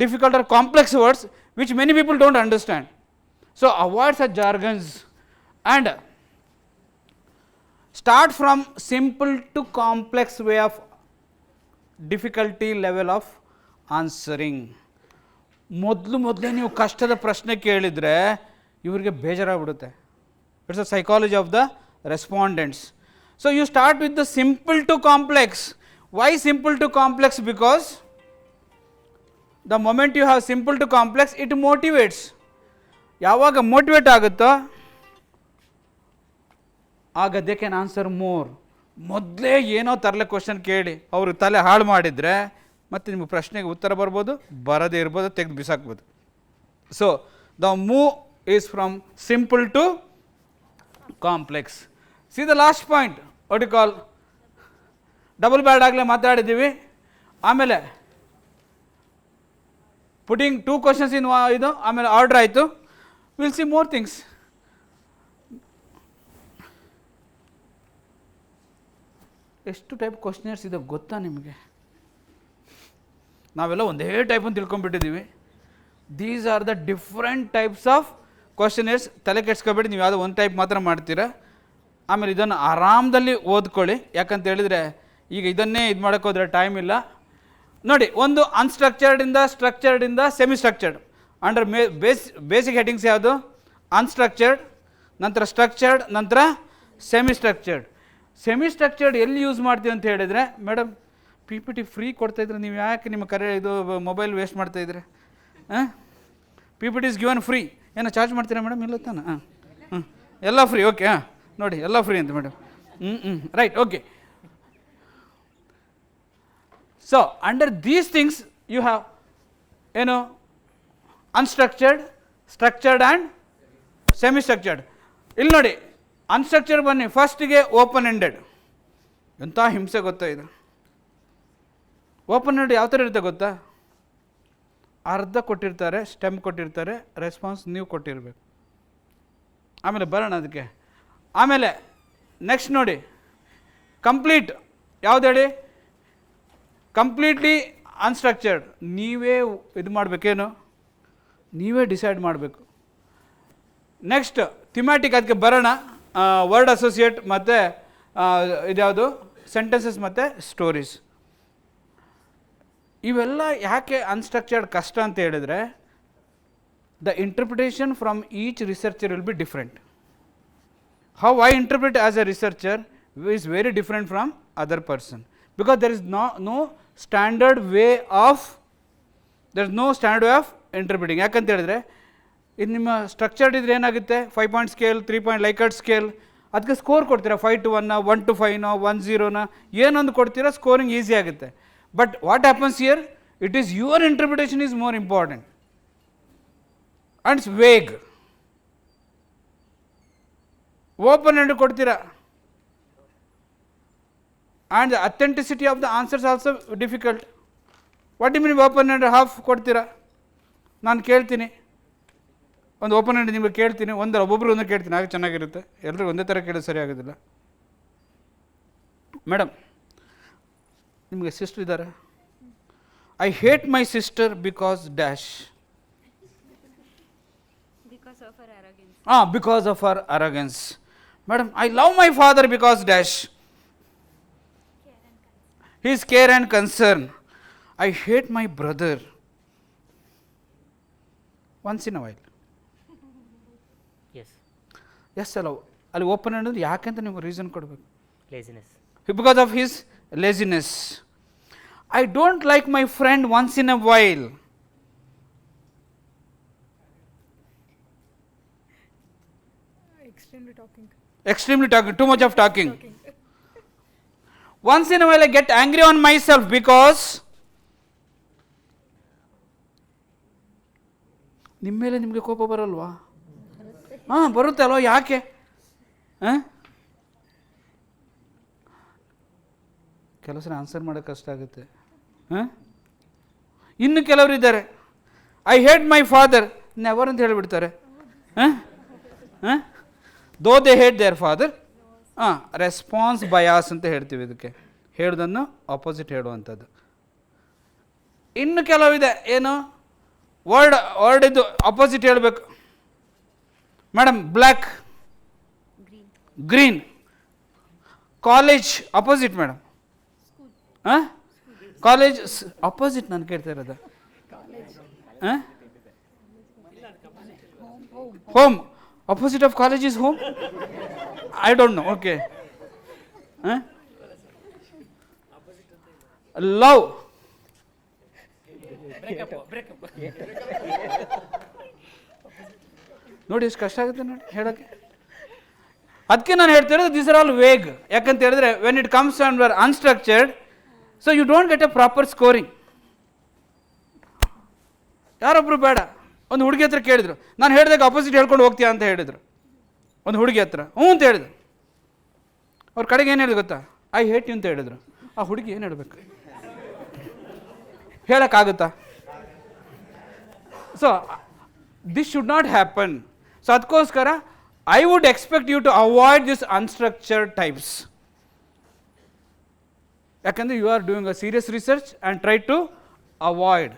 Difficult or complex words which many people don't understand. So avoid such jargons and start from simple to complex way of difficulty level of answering. ಮೊದಲೇ ನೀವು ಕಷ್ಟದ ಪ್ರಶ್ನೆ ಕೇಳಿದರೆ ಇವರಿಗೆ ಬೇಜಾರಾಗ್ಬಿಡುತ್ತೆ. It's a psychology of the respondents. So you start with the simple to complex. Why simple to complex? Because the moment you have simple to complex it motivates. ಯಾವಾಗ motivate ಆಗುತ್ತೋ ಆಗ ದೇ ಕ್ಯಾನ್ ಆನ್ಸರ್ ಮೋರ್. ಮೊದಲೇ ಏನೋ ತರಲೆ question ಕೇಳಿ ಅವರು ತಲೆ ಹಾಳು ಮಾಡಿದರೆ ಮತ್ತು ನಿಮ್ಮ ಪ್ರಶ್ನೆಗೆ ಉತ್ತರ ಬರ್ಬೋದು, ಬರದೇ ಇರ್ಬೋದು, ತೆಗೆದು ಬಿಸಾಕ್ಬೋದು. So the move is from simple to complex. See the last point what you call double barrel ಆಗಲೇ ಮಾತಾಡಿದ್ದೀವಿ. ಆಮೇಲೆ ಪುಟಿಂಗ್ 2 ಕ್ವಶನ್ಸ್ ಇನ್ ಇದು, ಆಮೇಲೆ ಆರ್ಡರ್ ಆಯಿತು. Will see more things. ಎಷ್ಟು ಟೈಪ್ ಕ್ವಶನರ್ಸ್ ಇದೆ ಗೊತ್ತಾ ನಿಮಗೆ? ನಾವೆಲ್ಲ ಒಂದೇ ಟೈಪ್ ಅಂತ ತಿಳ್ಕೊಂಡ್ಬಿಟ್ಟಿದ್ದೀವಿ. These are the different types of questionnaires. ತಲೆ ಕೆಡ್ಸ್ಕೊಬೇಡಿ, ನೀವು ಯಾವುದೋ ಒಂದು ಟೈಪ್ ಮಾತ್ರ ಮಾಡ್ತೀರಾ. ಆಮೇಲೆ ಇದನ್ನು ಆರಾಮದಲ್ಲಿ ಓದ್ಕೊಳ್ಳಿ. ಯಾಕಂತ ಹೇಳಿದರೆ ಈಗ ಇದನ್ನೇ ಇದು ಮಾಡೋಕ್ಕೆ ಹೋದರೆ ಟೈಮ್ ಇಲ್ಲ. ನೋಡಿ, ಒಂದು ಅನ್ಸ್ಟ್ರಕ್ಚರ್ಡಿಂದ ಸ್ಟ್ರಕ್ಚರ್ಡಿಂದ semi structured. Under basic headings ಯಾವುದು? ಅನ್ಸ್ಟ್ರಕ್ಚರ್ಡ್, ನಂತರ ಸ್ಟ್ರಕ್ಚರ್ಡ್, ನಂತರ ಸೆಮಿ ಸ್ಟ್ರಕ್ಚರ್ಡ್. ಸೆಮಿ ಸ್ಟ್ರಕ್ಚರ್ಡ್ ಎಲ್ಲಿ ಯೂಸ್ ಮಾಡ್ತೀವಿ ಅಂತ ಹೇಳಿದರೆ, madam P P T free ಕೊಡ್ತಾಯಿದ್ರೆ ನೀವು ಯಾಕೆ ನಿಮ್ಮ ಇದು ಮೊಬೈಲ್ ವೇಸ್ಟ್ ಮಾಡ್ತಾಯಿದ್ರೆ? P P T is given free. ಏನೋ ಚಾರ್ಜ್ ಮಾಡ್ತೀರಾ ಮೇಡಮ್? ಇಲ್ಲ ತಾನೆ? ಎಲ್ಲ ಫ್ರೀ. ಓಕೆ, ನೋಡಿ ಎಲ್ಲ ಫ್ರೀ ಅಂತ madam. Right, okay. So under these things you have ಏನು unstructured, structured and semi structured. ಇಲ್ಲಿ ನೋಡಿ, ಅನ್ಸ್ಟ್ರಕ್ಚರ್ಡ್ ಬನ್ನಿ. ಫಸ್ಟಿಗೆ ಓಪನ್ ಎಂಡೆಡ್. ಎಂಥ ಹಿಂಸೆ ಗೊತ್ತಾ ಇದು? ಓಪನ್ ಎಂಡೆಡ್ ಯಾವ ಥರ ಇರುತ್ತೆ ಗೊತ್ತಾ? ಅರ್ಧ ಕೊಟ್ಟಿರ್ತಾರೆ, ಸ್ಟೆಮ್ ಕೊಟ್ಟಿರ್ತಾರೆ, ರೆಸ್ಪಾನ್ಸ್ ನೀವು ಕೊಟ್ಟಿರಬೇಕು. ಆಮೇಲೆ ಬರೋಣ ಅದಕ್ಕೆ. ಆಮೇಲೆ ನೆಕ್ಸ್ಟ್ ನೋಡಿ, ಕಂಪ್ಲೀಟ್ ಯಾವ್ದು ಹೇಳಿ? Completely unstructured. ನೀವೇ ಇದು ಮಾಡಬೇಕೇನು? ನೀವೇ ಡಿಸೈಡ್ ಮಾಡಬೇಕು. ನೆಕ್ಸ್ಟ್ ಥಿಮ್ಯಾಟಿಕ್, ಅದಕ್ಕೆ ಬರೋಣ. ವರ್ಡ್ ಅಸೋಸಿಯೇಟ್ ಮತ್ತು ಇದ್ಯಾವುದು ಸೆಂಟೆನ್ಸಸ್ ಮತ್ತು ಸ್ಟೋರೀಸ್. ಇವೆಲ್ಲ ಯಾಕೆ ಅನ್ಸ್ಟ್ರಕ್ಚರ್ಡ್ ಕಷ್ಟ ಅಂತ ಹೇಳಿದರೆ, the interpretation from each researcher will be different. How I interpret as a researcher is very different from other person. Because there is no standard way of interpreting. ಯಾಕಂತ ಹೇಳಿದ್ರೆ, ಇದು ನಿಮ್ಮ ಸ್ಟ್ರಕ್ಚರ್ಡ್ ಇದ್ರೆ ಏನಾಗುತ್ತೆ? 5 point scale, 3 point Likert scale. ಅದಕ್ಕೆ score ಕೊಡ್ತೀರಾ, 5 to 1, 1 to 5, 1 0 ಏನೊಂದು ಕೊಡ್ತೀರಾ, ಸ್ಕೋರಿಂಗ್ ಈಸಿ ಆಗುತ್ತೆ. But what happens here? It is your interpretation is more important and it's vague. Open end ಕೊಡ್ತೀರಾ and the authenticity of the answers also difficult. What you mean open end half ಕೊಡ್ತೀರಾ? ನಾನು ಕೇಳ್ತೀನಿ, ಒಂದು open end ನಿಮಗೆ ಕೇಳ್ತೀನಿ, ಒಬ್ಬೊಬ್ರು ಒಂದೇ ಕೇಳ್ತೀನಿ, ಆಗ ಚೆನ್ನಾಗಿರುತ್ತೆ. ಎಲ್ಲರೂ ಒಂದೇ ಥರ ಕೇಳೋದು ಸರಿ ಆಗೋದಿಲ್ಲ. ಮೇಡಮ್, ನಿಮಗೆ ಸಿಸ್ಟರ್ ಇದ್ದಾರೆ. I hate my sister because dash. Because of her arrogance. Madam, I love my father because dash. his care and concern. I hate my brother once in a while. Yes ಅಲ್ಲ, ಅಲ್ಲಿ open ಅನ್ನೋದು ಯಾಕೆ ಅಂತ ನೀವು reason ಕೊಡಬೇಕು. Laziness. Because of his laziness. I don't like my friend once in a while. Extremely talking. Too much of talking. Once in a while I get angry on myself because ನಿಮ್ಮ ಮೇಲೆ ನಿಮಗೆ ಕೋಪ ಬರಲ್ವಾ? ಹಾಂ, ಬರುತ್ತೆ ಅಲ್ವಾ? ಯಾಕೆ? ಕೆಲವು ಸಲ ಆನ್ಸರ್ ಮಾಡೋಕ್ಕೆ ಕಷ್ಟ ಆಗುತ್ತೆ. ಇನ್ನು ಕೆಲವರು ಇದ್ದಾರೆ, I hate my father, never ಅಂತ ಹೇಳಿಬಿಡ್ತಾರೆ. Though they hate their father. Response bias ಅಂತ ಹೇಳ್ತೀವಿ ಇದಕ್ಕೆ, ಹೇಳೋದನ್ನು ಆಪೋಸಿಟ್ ಹೇಳುವಂಥದ್ದು. ಇನ್ನು ಕೆಲವಿದೆ, ಏನು ವರ್ಡ್ ಇದು ಆಪೋಸಿಟ್ ಹೇಳಬೇಕು. Madam, black, green. College opposite madam. College opposite ನಾನು ಕೇಳ್ತಾ ಇರೋದು. Home, opposite of college is home. I don't know. Okay. Love, ನೋಡಿ ಎಷ್ಟು ಕಷ್ಟ ಆಗುತ್ತೆ ನೋಡಿ ಹೇಳೋಕ್ಕೆ. ಅದಕ್ಕೆ ನಾನು ಹೇಳ್ತಿರೋದು ದಿಸ್ ಆರ್ ಆಲ್ ವೇಗ್. ಯಾಕಂತ ಹೇಳಿದ್ರೆ when it comes under unstructured, so you don't get a proper scoring. ಯಾರೊಬ್ಬರು ಬೇಡ, ಒಂದು ಹುಡುಗಿ ಹತ್ರ ಕೇಳಿದ್ರು, ನಾನು ಹೇಳಿದಾಗ ಅಪೋಸಿಟ್ ಹೇಳ್ಕೊಂಡು ಹೋಗ್ತೀಯಾ ಅಂತ ಹೇಳಿದರು. ಒಂದು ಹುಡುಗಿ ಹತ್ರ ಹ್ಞೂ ಅಂತ ಹೇಳಿದ್ರು. ಅವ್ರ ಕಡೆಗೆ ಏನು ಹೇಳಿದ್ರು ಗೊತ್ತಾ? ಐ ಹೇಟ್ ಯು ಅಂತ ಹೇಳಿದ್ರು. ಆ ಹುಡುಗಿ ಏನು ಹೇಳಬೇಕು? ಹೇಳೋಕ್ಕಾಗುತ್ತಾ? So this should not happen. So ಅದಕ್ಕೋಸ್ಕರ I would expect you to avoid this unstructured types. ಯಾಕಂದರೆ you are doing a serious research and try to avoid.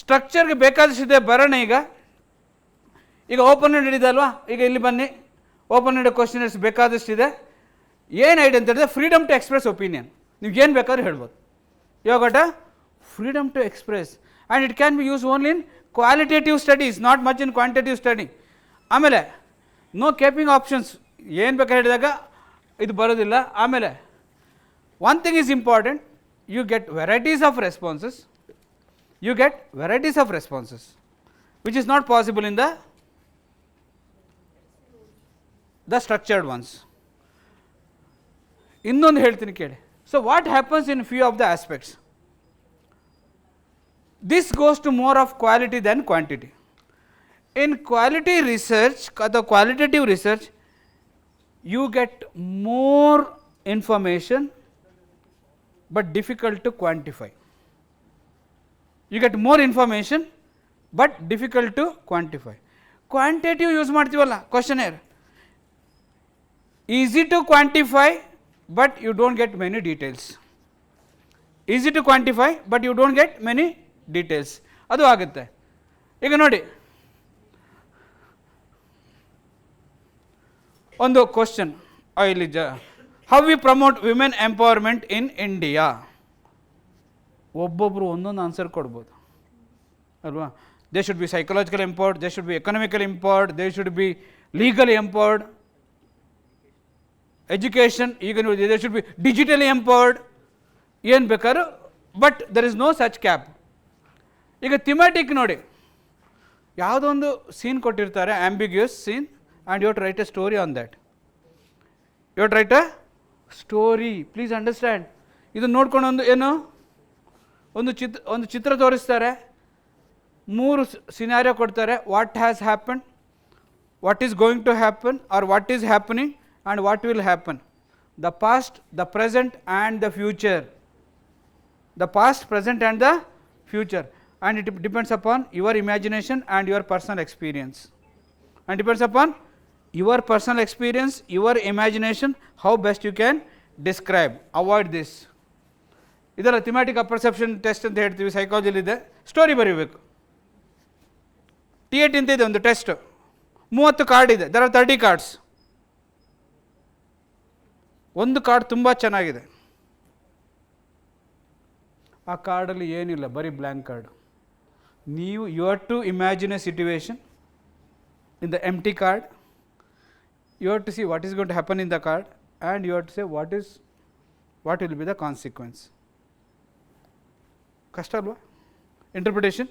ಸ್ಟ್ರಕ್ಚರ್ಗೆ ಬೇಕಾದಷ್ಟಿದೆ. ಬರೋಣ ಈಗ ಓಪನ್ ಎಂಡೆಡ್ ಇದೆ ಅಲ್ವಾ? ಈಗ ಇಲ್ಲಿ ಬನ್ನಿ, ಓಪನ್ ಎಂಡೆಡ್ ಕ್ವಶನ್ಸ್ ಬೇಕಾದಷ್ಟಿದೆ. ಏನು ಐಡಿ ಅಂತ ಹೇಳಿದ್ರೆ ಫ್ರೀಡಮ್ ಟು ಎಕ್ಸ್ಪ್ರೆಸ್ ಒಪಿನಿಯನ್. ನೀವು ಏನು ಬೇಕಾದ್ರೂ ಹೇಳ್ಬೋದು. ಇವಾಗ got a freedom to express and it can be used only in qualitative studies, not much in quantitative study. ಆಮೇಲೆ ನೋ ಕೇಪಿಂಗ್ ಆಪ್ಷನ್ಸ್, ಏನು ಬೇಕಾದ್ರೆ ಹೇಳಿದಾಗ ಇದು ಬರೋದಿಲ್ಲ. ಆಮೇಲೆ one thing is important, you get varieties of responses, which is not possible in the structured ones. ಇನ್ನೊಂದು ಹೇಳ್ತೀನಿ ಕೇಳಿ. So what happens in few of the aspects? This goes to more of quality than quantity. In quality research or the qualitative research, you get more information but difficult to quantify. You get more information but difficult to quantify. Quantitative use ಮಾಡ್ತೀವಲ್ಲ questionnaire, easy to quantify but you don't get many details. Easy to quantify but you don't get many details, ಅದು ಆಗುತ್ತೆ. ಈಗ ನೋಡಿ, ಒಂದು question ಇಲ್ಲಿ, how we promote women empowerment in India. ಒಬ್ಬೊಬ್ಬರು ಒಂದೊಂದು answer ಕೊಡ್ಬೋದು ಅಲ್ವಾ? They should be psychological empowered, they should be economical empowered, they should be legally empowered, education, ಈಗ ನೋಡಿ they should be digitally empowered, ಏನು ಬೇಕಾದ್ರೂ. But there is no such cap. ಈಗ thematic ನೋಡಿ, ಯಾವುದೋ ಒಂದು ಸೀನ್ ಕೊಟ್ಟಿರ್ತಾರೆ, ambiguous scene, and you have to write A story on that. You have to write a story. Please understand. ಇದು ನೋಡ್ಕೊಂಡು ಒಂದು ಚಿತ್ರ ತೋರಿಸ್ತಾರೆ, 3 ಸಿನಾರಿಯೋ ಕೊಡ್ತಾರೆ. What has happen, what is going to happen, or what is happening, and what will happen. The past, the present and the future. The past, present and the future, and it depends upon your imagination and your personal experience, and depends upon your personal experience, your imagination, how best you can describe. Avoid this. ಇದರ thematic perception test ಅಂತ ಹೇಳ್ತೀವಿ, ಸೈಕಾಲಜಿಲಿ ಇದೆ. Story ಬರೀಬೇಕು. TAT ಅಂತ ಇದೆ ಒಂದು test, 30 card ಇದೆ. There are 30 cards. ಒಂದು ಕಾರ್ಡ್ ತುಂಬ ಚೆನ್ನಾಗಿದೆ, ಆ ಕಾರ್ಡಲ್ಲಿ ಏನಿಲ್ಲ, ಬರೀ ಬ್ಲ್ಯಾಂಕ್ ಕಾರ್ಡ್. ನೀವು you have to imagine a situation in the empty card. You have to see what is going to happen in the card, and you have to say what will be the consequence. ಕಷ್ಟ ಅಲ್ವಾ interpretation?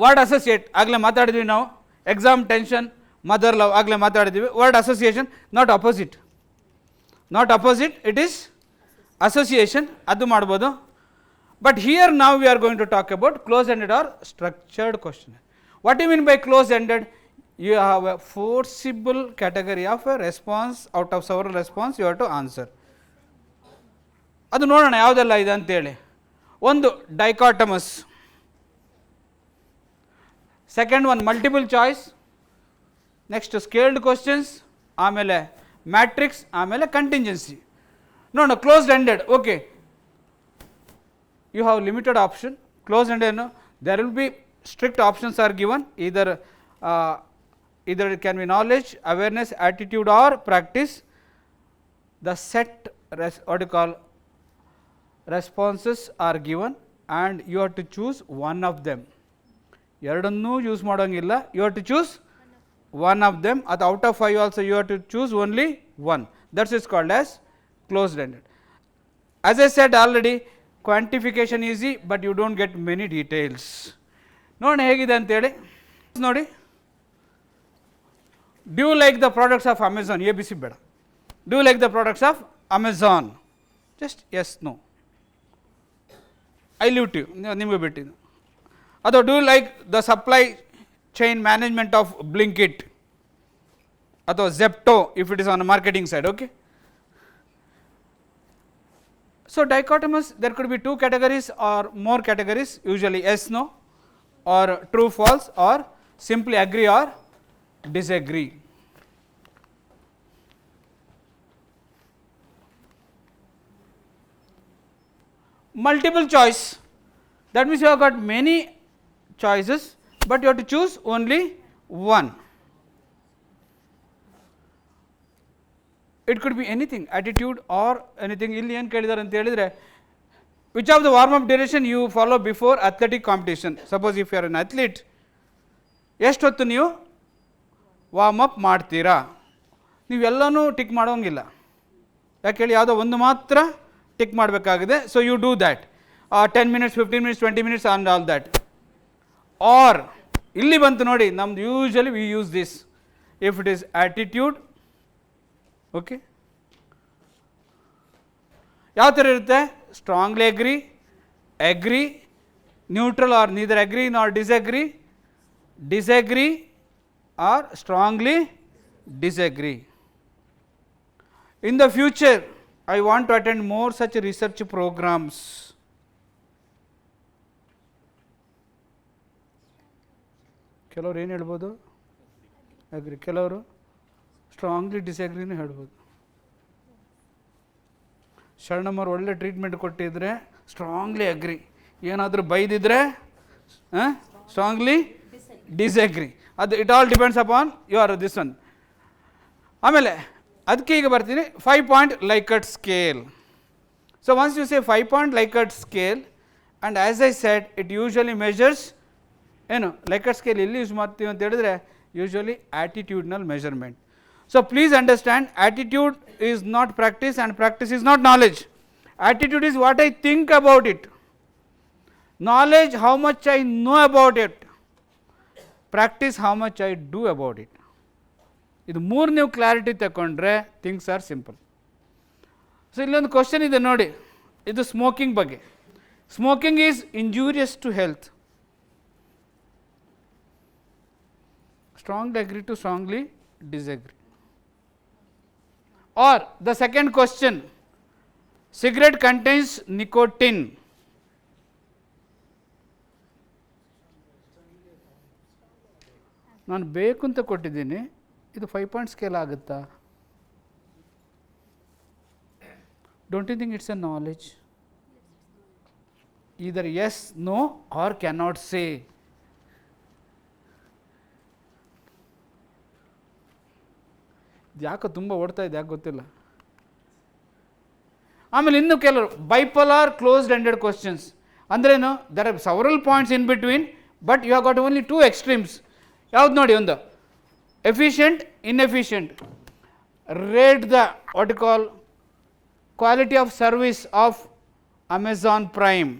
Word associate ಆಗಲೇ ಮಾತಾಡಿದ್ವಿ ನಾವು. Exam tension, mother love ಆಗಲೇ ಮಾತಾಡಿದ್ವಿ. Word association, not opposite. Not opposite, it is association, ಅದು ಮಾಡ್ಬೋದು. But here ನಾವು we are going to talk about close ended or structured question. What you mean by close ended? You have a forcible category of a response, out of several response you have to answer. ಅದು ನೋಡೋಣ ಯಾವುದೆಲ್ಲ ಇದೆ ಅಂತೇಳಿ. ಒಂದು dichotomous, second one multiple choice, next scaled questions, ಆಮೇಲೆ matrix, ಆಮೇಲೆ contingency. ನೋಡೋಣ closed ended. Okay, you have limited option. Closed ended ಏನು, there will be strict options are given, either it can be knowledge, awareness, attitude or practice. The set what you call responses are given and you have to choose one of them. ಎರಡನ್ನೂ use ಮಾಡೋಂಗಿಲ್ಲ, you have to choose one of them. At out of 5 also you have to choose only one. That is called as closed ended. As I said already, quantification easy but you don't get many details. ನೋಡೋಣ ಹೇಗಿದೆ ಅಂತೇಳಿ. ನೋಡಿ, do you like the products of Amazon? ABC ಬೇಡ. Do you like the products of Amazon? Just yes, no. I leave to you, ನಿಮಗೆ ಬಿಟ್ಟಿದ್ದು. ಅಥವಾ do you like the supply chain management of Blinkit ಅಥವಾ Zepto if it is on the marketing side? Okay. So dichotomous, there could be two categories or more categories, usually yes, no, or true, false, or simply agree or disagree. Multiple choice, that means you have got many choices but you have to choose only one. It could be anything, attitude or anything. ಇಲ್ಲಿ ಏನು ಕೇಳಿದ್ದಾರೆ ಅಂತ ಹೇಳಿದರೆ, which of the warm up duration you follow before athletic competition? Suppose if you are an athlete, ಎಷ್ಟು ಹೊತ್ತು ನೀವು warm up ಮಾಡ್ತೀರಾ? ನೀವೆಲ್ಲನೂ tick ಮಾಡೋಂಗಿಲ್ಲ, ಯಾಕೆ ಹೇಳಿ, ಯಾವುದೋ ಒಂದು ಮಾತ್ರ ಟಿಕ್ ಮಾಡಬೇಕಾಗಿದೆ. So you do that 10 minutes, 15 minutes, 20 minutes and all that. ಆರ್ ಇಲ್ಲಿ ಬಂತು ನೋಡಿ, ನಮ್ದು usually we use this if it is attitude. Okay, ಯಾವ ಥರ ಇರುತ್ತೆ? Strongly agree, neutral or neither agree nor disagree or strongly disagree. In the future, I want to attend more such research programs. ಕೆಲವರು ಏನು ಹೇಳ್ಬೋದು? Agri. ಕೆಲವರು strongly ಡಿಸ್ಅಗ್ರಿನೂ ಹೇಳ್ಬೋದು. ಶರಣಮ್ಮವ್ರು ಒಳ್ಳೆ treatment ಕೊಟ್ಟಿದ್ರೆ ಸ್ಟ್ರಾಂಗ್ಲಿ ಅಗ್ರಿ, ಏನಾದರೂ ಬೈದಿದ್ರೆ ಸ್ಟ್ರಾಂಗ್ಲಿ ಡಿಸ್ಅಗ್ರಿ. ಅದು it all depends upon your this one. ಆಮೇಲೆ ಅದಕ್ಕೆ ಈಗ ಬರ್ತೀನಿ 5-point Likert scale. So once you say 5-point Likert scale, and as I said, it usually measures, ಏನು Likert scale ಎಲ್ಲಿ use ಮಾಡ್ತೀವಿ ಅಂತ ಹೇಳಿದ್ರೆ ಯೂಶುವಲಿ ಆ್ಯಟಿಟ್ಯೂಡ್ನಲ್ measurement. So please understand, attitude is not practice and practice is not knowledge. Attitude is what I think about it, knowledge how much I know about it, practice how much I do about it. ಇದು ಮೂರು ನೀವು clarity ತಗೊಂಡ್ರೆ things are simple. So ಇಲ್ಲೊಂದು question ಇದೆ ನೋಡಿ, ಇದು smoking ಬಗ್ಗೆ. Smoking is injurious to health. Strongly agree to strongly disagree. Or the second question, cigarette contains nicotine. ನಾನು ಬೇಕು ಅಂತ ಕೊಟ್ಟಿದ್ದೀನಿ, ಇದು 5-point scale ಆಗುತ್ತಾ? Don't you think it's a knowledge? Either yes, no or cannot say. ಯಾಕೆ ತುಂಬ ಓಡ್ತಾ ಇದೆ, ಯಾಕೆ ಗೊತ್ತಿಲ್ಲ. ಆಮೇಲೆ ಇನ್ನು ಕೆಲವರು ಬೈಪೋಲಾರ್ ಕ್ಲೋಸ್ಡ್ ಎಂಡೆಡ್ ಕ್ವಶನ್ಸ್ ಅಂದ್ರೇನು? There are several points in between, but you have got only 2 extremes. ಯಾವ್ದು ನೋಡಿ, ಒಂದು efficient, inefficient. Rate the what you call quality of service of Amazon Prime.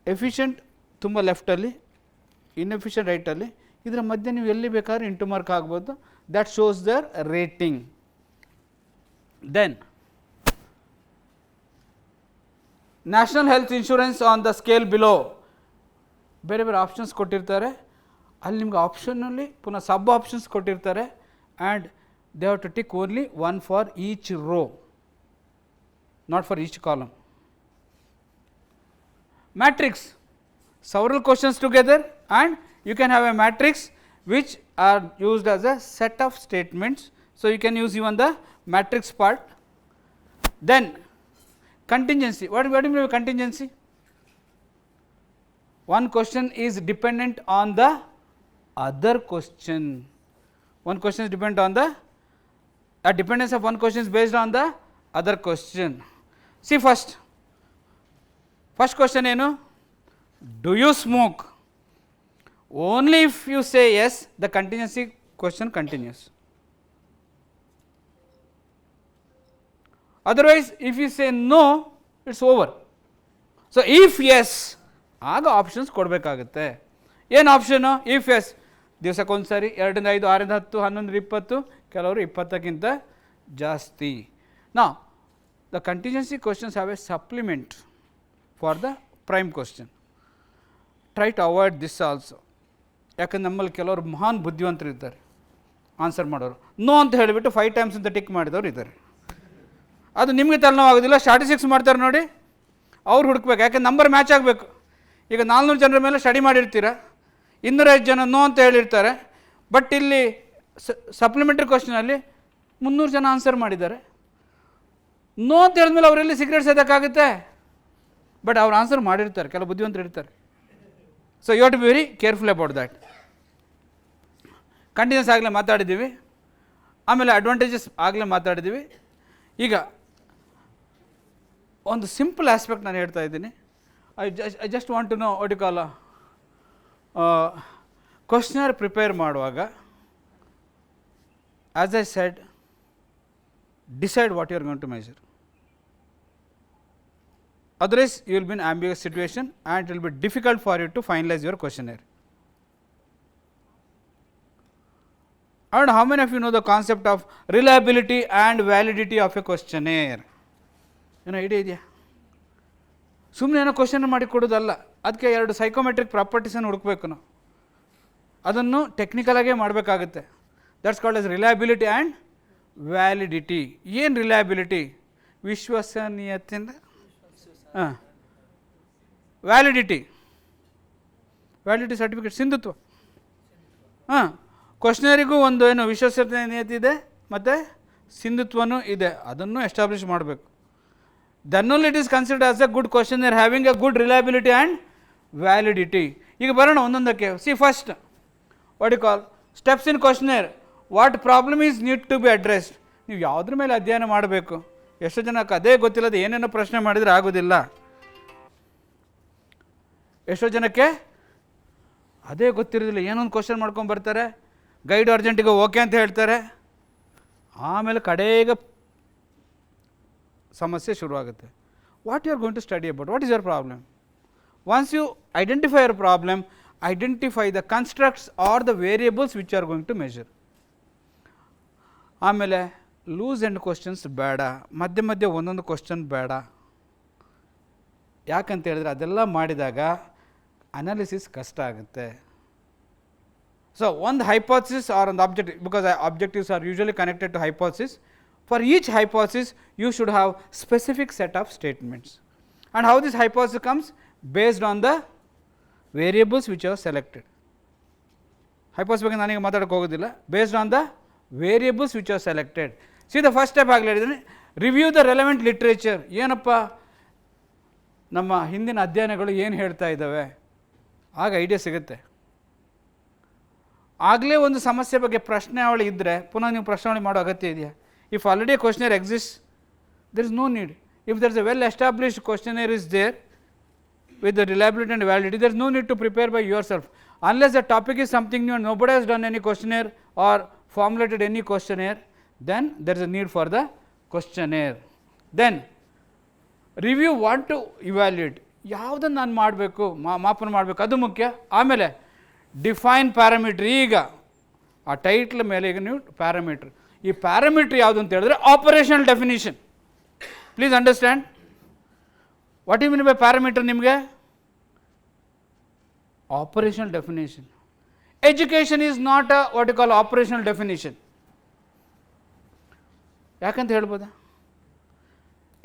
Efficient ತುಂಬ ಲೆಫ್ಟಲ್ಲಿ, ಇನ್ಎಫಿಷಿಯಂಟ್ ರೈಟಲ್ಲಿ. ಇದರ ಮಧ್ಯೆ ನೀವು ಎಲ್ಲಿ ಬೇಕಾದ್ರೂ ಇಂಟು ಮಾರ್ಕ್ ಆಗ್ಬೋದು. That shows their rating. Then national health insurance on the scale below, ಬೇರೆ ಬೇರೆ ಆಪ್ಷನ್ಸ್ ಕೊಟ್ಟಿರ್ತಾರೆ, ಅಲ್ಲಿ ನಿಮ್ಗೆ ಆಪ್ಷನ್ನಲ್ಲಿ ಪುನಃ ಸಬ್ ಆಪ್ಷನ್ಸ್ ಕೊಟ್ಟಿರ್ತಾರೆ, and they have to tick only one for each row, not for each column. Matrix, several questions together, and you can have a matrix which are used as a set of statements. So, you can use even the matrix part. Then contingency, what do you mean by contingency? One question is dependent on the other question. One question is dependent on the dependence of one question is based on the other question. See first question enu, do you smoke? Only if you say yes, the contingency question continues. Otherwise, if you say no, it's over. So, if yes, ಆಗ options ಕೊಡಬೇಕಾಗುತ್ತೆ. ಏನು option? If S, ದಿವಸಕ್ಕೊಂದು ಸಾರಿ, 2 ರಿಂದ 5, 6 ರಿಂದ 10, 11 ರಿಂದ 20, ಕೆಲವರು 20ಕ್ಕಿಂತ ಜಾಸ್ತಿ. Now, the contingency questions have a supplement for the prime question. Try to avoid this also. ಯಾಕಂದ್ರೆ ನಮ್ಮಲ್ಲಿ ಕೆಲವರು ಮಹಾನ್ ಬುದ್ಧಿವಂತರು ಇದ್ದಾರೆ, ಆನ್ಸರ್ ಮಾಡೋರು. ನೋ ಅಂತ ಹೇಳಿಬಿಟ್ಟು 5 times ಅಂತ ಟಿಕ್ ಮಾಡಿದವರು ಇದ್ದಾರೆ. ಅದು ನಿಮಗೆ ತಲೆನೋವಾಗೋದಿಲ್ಲ, ಸ್ಟಾಟಿಸ್ಟಿಕ್ಸ್ ಮಾಡ್ತಾರೆ ನೋಡಿ, ಅವ್ರು ಹುಡುಕ್ಬೇಕು, ಯಾಕೆ ನಂಬರ್ ಮ್ಯಾಚ್ ಆಗಬೇಕು. ಈಗ 400 ಜನರ ಮೇಲೆ ಸ್ಟಡಿ ಮಾಡಿರ್ತೀರ, 205 ಜನ ನೋ ಅಂತ ಹೇಳಿರ್ತಾರೆ, ಬಟ್ ಇಲ್ಲಿ ಸಪ್ಲಿಮೆಂಟ್ರಿ ಕ್ವಶನಲ್ಲಿ 300 ಜನ ಆನ್ಸರ್ ಮಾಡಿದ್ದಾರೆ. ನೋ ಅಂತ ಹೇಳಿದ್ಮೇಲೆ ಅವರೆಲ್ಲಿ ಸಿಗರೇಟ್ ಸೇದಕ್ಕಾಗುತ್ತೆ, ಬಟ್ ಅವ್ರು ಆನ್ಸರ್ ಮಾಡಿರ್ತಾರೆ, ಕೆಲವು ಬುದ್ಧಿವಂತರು ಇರ್ತಾರೆ. So you have to be very careful about that. Continues ಆಗಲೇ ಮಾತಾಡಿದ್ದೀವಿ, ಆಮೇಲೆ ಅಡ್ವಾಂಟೇಜಸ್ ಆಗಲೇ ಮಾತಾಡಿದ್ದೀವಿ. ಈಗ ಒಂದು ಸಿಂಪಲ್ ಆಸ್ಪೆಕ್ಟ್ ನಾನು ಹೇಳ್ತಾ ಇದ್ದೀನಿ. I just want to know what you call questionnaire prepare ಮಾಡುವಾಗ, as I said, decide what you are going to measure. Otherwise, you will be in ambiguous situation and it will be difficult for you to finalize your questionnaire. And how many of you know the concept of reliability and validity of a questionnaire? ಏನೋ idea ಇದೆಯಾ? ಸುಮ್ಮನೆ ಏನೋ question ಮಾಡಿ ಕೊಡೋದಲ್ಲ, ಅದಕ್ಕೆ 2 psychometric ಪ್ರಾಪರ್ಟೀಸನ್ನು ಹುಡುಕಬೇಕು ನಾವು, ಅದನ್ನು ಟೆಕ್ನಿಕಲಾಗೇ ಮಾಡಬೇಕಾಗುತ್ತೆ. That's called as reliability and validity. ಏನು ರಿಲಯಬಿಲಿಟಿ? ವಿಶ್ವಸನೀಯತೆಯಿಂದ. ವ್ಯಾಲಿಡಿಟಿ ಸರ್ಟಿಫಿಕೇಟ್, ಸಿಂಧುತ್ವ. ಕ್ವಶ್ನರಿಗೂ ಒಂದು ಏನು ವಿಶ್ವಸನೀಯತೆ ಇದೆ ಮತ್ತು ಸಿಂಧುತ್ವನೂ ಇದೆ, ಅದನ್ನು ಎಸ್ಟಾಬ್ಲಿಷ್ ಮಾಡಬೇಕು. Then only it is considered as a good questionnaire having a good reliability and validity. ಈಗ ಬರೋಣ ಒಂದೊಂದಕ್ಕೆ. See first, what you call steps in questionnaire. What problem is need to be addressed. ನೀವು ಯಾವುದ್ರ ಮೇಲೆ ಅಧ್ಯಯನ ಮಾಡಬೇಕು? ಎಷ್ಟೋ ಜನಕ್ಕೆ ಅದೇ ಗೊತ್ತಿಲ್ಲದೆ ಏನೇನೋ ಪ್ರಶ್ನೆ ಮಾಡಿದರೆ ಆಗೋದಿಲ್ಲ. ಎಷ್ಟೋ ಜನಕ್ಕೆ ಅದೇ ಗೊತ್ತಿರೋದಿಲ್ಲ, ಏನೊಂದು ಕ್ವಶನ್ ಮಾಡ್ಕೊಂಡು ಬರ್ತಾರೆ, ಗೈಡ್ ಅರ್ಜೆಂಟಿಗೆ ಓಕೆ ಅಂತ ಹೇಳ್ತಾರೆ, ಆಮೇಲೆ ಕಡೆಗೆ ಸಮಸ್ಯೆ ಶುರುವಾಗುತ್ತೆ. What you are going to study about? What is your problem? Once you identify your problem, identify the constructs or the variables which are going to measure. ಆಮೇಲೆ ಲೂಸ್ ಎಂಡ್ ಕ್ವಶನ್ಸ್ ಬೇಡ, ಮಧ್ಯೆ ಮಧ್ಯೆ ಒಂದೊಂದು ಕ್ವಶನ್ ಬೇಡ. ಯಾಕಂತ ಹೇಳಿದ್ರೆ ಅದೆಲ್ಲ ಮಾಡಿದಾಗ ಅನಾಲಿಸಿಸ್ ಕಷ್ಟ ಆಗುತ್ತೆ. ಸೊ ಒಂದು ಹೈಪೋಥಿಸಿಸ್ ಆರ್ ಒಂದು objective, because objectives are usually connected to hypothesis. For each hypothesis you should have specific set of statements. And how this hypothesis comes? Based on the variables which are selected. Hypothesis ಬಗ್ಗೆ ನಾನೀಗ ಮಾತಾಡೋಕ್ಕೆ ಹೋಗೋದಿಲ್ಲ. Based on the variables which are selected. See the first step ಆಗಲಿ ಹೇಳಿದ್ದೀನಿ, review the relevant literature. ಏನಪ್ಪ ನಮ್ಮ ಹಿಂದಿನ ಅಧ್ಯಯನಗಳು ಏನು ಹೇಳ್ತಾ ಇದ್ದಾವೆ, ಆಗ ಐಡಿಯಾ ಸಿಗುತ್ತೆ. ಆಗಲೇ ಒಂದು ಸಮಸ್ಯೆ ಬಗ್ಗೆ ಪ್ರಶ್ನಾವಳಿ ಇದ್ದರೆ ಪುನಃ ನೀವು ಪ್ರಶ್ನಾವಳಿ ಮಾಡೋ ಅಗತ್ಯ ಇದೆಯಾ? If already questionnaire exist, there is no need. If there is a well established questionnaire is there with the reliability and validity, there is no need to prepare by yourself. Unless the topic is something new and nobody has done any questionnaire or formulated any questionnaire, then there is a need for the questionnaire. Then review what to evaluate. ಯಾವುದನ್ನು ನಾನು ಮಾಡಬೇಕು, ಮಾಪನ ಮಾಡಬೇಕು, ಅದು ಮುಖ್ಯ. ಆಮೇಲೆ define parameter. ಈಗ ಆ ಟೈಟ್ಲ್ ಮೇಲೆ ಈಗ ನೀವು ಪ್ಯಾರಾಮೀಟ್ರ್ ಈ ಪ್ಯಾರಾಮೀಟ್ರ್ ಯಾವುದು ಅಂತ ಹೇಳಿದ್ರೆ operational definition. Please understand what you mean by parameter. ನಿಮಗೆ operational definition. Education is not a what you call operational definition. ಯಾಕಂತ ಹೇಳ್ಬೋದಾ?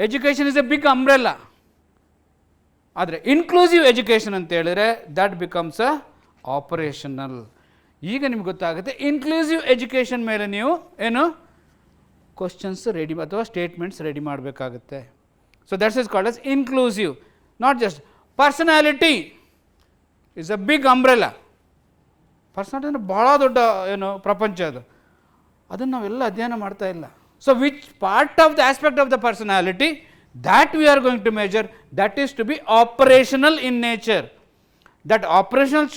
Education is a big umbrella. ಆದರೆ ಇನ್ಕ್ಲೂಸಿವ್ ಎಜುಕೇಷನ್ ಅಂತ ಹೇಳಿದ್ರೆ ದಟ್ ಬಿಕಮ್ಸ್ ಅ ಆಪರೇಷನಲ್. ಈಗ ನಿಮ್ಗೆ ಗೊತ್ತಾಗುತ್ತೆ inclusive education ಮೇಲೆ ನೀವು ಏನು ಕ್ವಶನ್ಸ್ ರೆಡಿ ಅಥವಾ ಸ್ಟೇಟ್ಮೆಂಟ್ಸ್ ರೆಡಿ ಮಾಡಬೇಕಾಗುತ್ತೆ. So that's is called as inclusive. Not just personality is a big umbrella. Personality ಅಂದರೆ ಭಾಳ ದೊಡ್ಡ ಏನು ಪ್ರಪಂಚ ಅದು. ಅದನ್ನು ನಾವೆಲ್ಲ ಅಧ್ಯಯನ ಮಾಡ್ತಾ ಇಲ್ಲ. So which part of the aspect of the personality that we are going to measure, that is to be operational in nature. That operational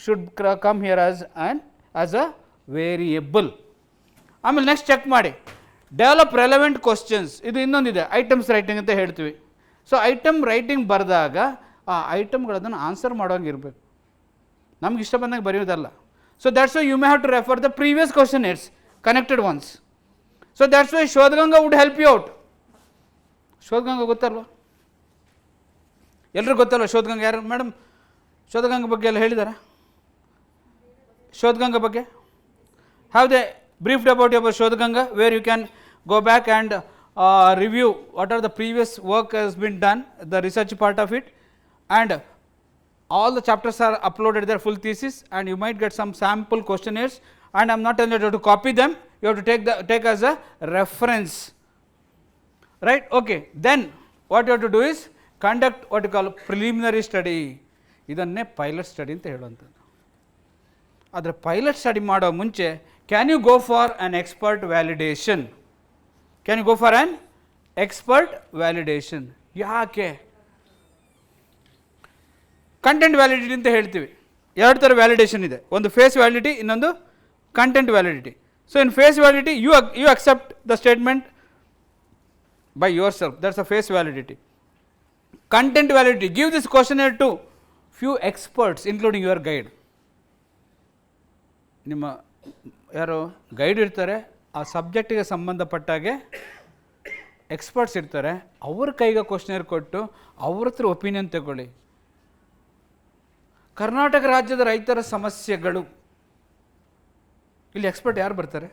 should come here as a variable. ಆಮೇಲೆ ನೆಕ್ಸ್ಟ್ ಚೆಕ್ ಮಾಡಿ develop relevant questions. ಇದು ಇನ್ನೊಂದಿದೆ items writing ಅಂತ ಹೇಳ್ತೀವಿ. So item writing ಬರೆದಾಗ ಆ ಐಟಮ್ಗಳದನ್ನು answer ಮಾಡೋಂಗಿರಬೇಕು, ನಮ್ಗೆ ಇಷ್ಟ ಬಂದಾಗ ಬರೆಯೋದಲ್ಲ. So that's why you may have to refer the previous question it's connected ones. So that's why Shodhganga would help you out. Shodhganga ಗೊತ್ತಲ್ವ? ಎಲ್ಲರೂ ಗೊತ್ತಲ್ವ ಶೋಧಗಂಗಾ ಯಾರು? ಮೇಡಮ್ ಶೋಧಗಂಗಾ ಬಗ್ಗೆ ಎಲ್ಲ ಹೇಳಿದಾರಾ? ಶೋಧಗಂಗಾ ಬಗ್ಗೆ have they briefed about your Shodhganga, where you can go back and review what are the previous work has been done, the research part of it, and all the chapters are uploaded there, full thesis, and you might get some sample questionnaires, and I am not telling you to copy them, you have to take as a reference, right? Okay, then what you have to do is conduct what you call preliminary study. idanne pilot study anta heluvanthadu. adre pilot study ಮಾಡೋ ಮುಂಚೆ can you go for an expert validation? Can you go for an expert validation? ಯಾಕೆ? Content validity ಅಂತ ಹೇಳ್ತೀವಿ. ಎರಡು ಥರ validation ಇದೆ, ಒಂದು face validity, ಇನ್ನೊಂದು content validity. So in face validity you accept the statement by yourself, that's a face validity. Content validity, give this questionnaire to few experts including your guide. ನಿಮ್ಮ ಯಾರು guide ಇರ್ತಾರೆ, ಆ ಸಬ್ಜೆಕ್ಟಿಗೆ ಸಂಬಂಧಪಟ್ಟಾಗೆ experts ಇರ್ತಾರೆ, ಅವ್ರ ಕೈಗೆ questionnaire ಕೊಟ್ಟು ಅವ್ರ ಹತ್ರ ಒಪಿನಿಯನ್ ತಗೊಳ್ಳಿ. ಕರ್ನಾಟಕ ರಾಜ್ಯದ ರೈತರ ಸಮಸ್ಯೆಗಳು, ಇಲ್ಲಿ ಎಕ್ಸ್ಪರ್ಟ್ ಯಾರು ಬರ್ತಾರೆ?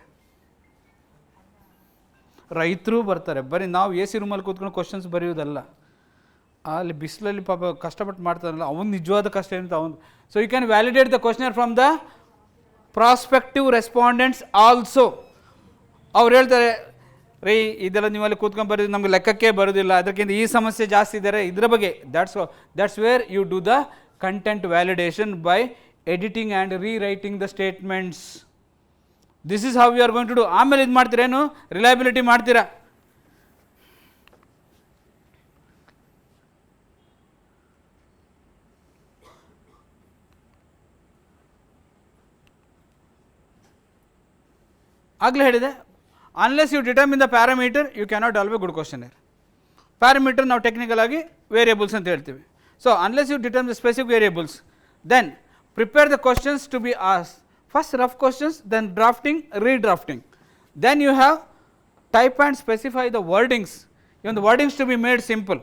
ರೈತರು ಬರ್ತಾರೆ. ಬರೀ ನಾವು ಎ ಸಿ ರೂಮಲ್ಲಿ ಕೂತ್ಕೊಂಡು ಕ್ವಶನ್ಸ್ ಬರೆಯೋದಲ್ಲ, ಅಲ್ಲಿ ಬಿಸಿಲಲ್ಲಿ ಪಾಪ ಕಷ್ಟಪಟ್ಟು ಮಾಡ್ತಾರಲ್ಲ, ಅವನು ನಿಜವಾದ ಕಷ್ಟ ಏನಂತ ಅವನು. So you can validate the questionnaire from the prospective respondents also. ಅವ್ರು ಹೇಳ್ತಾರೆ, ರೀ ಇದೆಲ್ಲ ನೀವಲ್ಲಿ ಕೂತ್ಕೊಂಡು ಬರೋದು ನಮಗೆ ಲೆಕ್ಕಕ್ಕೆ ಬರೋದಿಲ್ಲ, ಅದಕ್ಕಿಂತ ಈ ಸಮಸ್ಯೆ ಜಾಸ್ತಿ ಇದ್ದಾರೆ, ಇದರ ಬಗ್ಗೆ. That's where you do the content validation by editing and rewriting the statements. This is how you are going to do. ಆಮೇಲೆ ಇದು ಮಾಡ್ತೀರೇನು, ರಿಲಯಬಿಲಿಟಿ ಮಾಡ್ತೀರಾ. ಆಗಲೇ ಹೇಳಿದೆ, unless you determine the parameter you cannot develop a good questionnaire. Parameter ನಾವು technical ಆಗಿ variables ಅಂತ ಹೇಳ್ತೀವಿ. So unless you determine the specific variables, then prepare the questions to be asked. First rough questions, then drafting, ರೀಡ್ರಾಫ್ಟಿಂಗ್, then you have type and specify the wordings. Even the wordings to be made simple.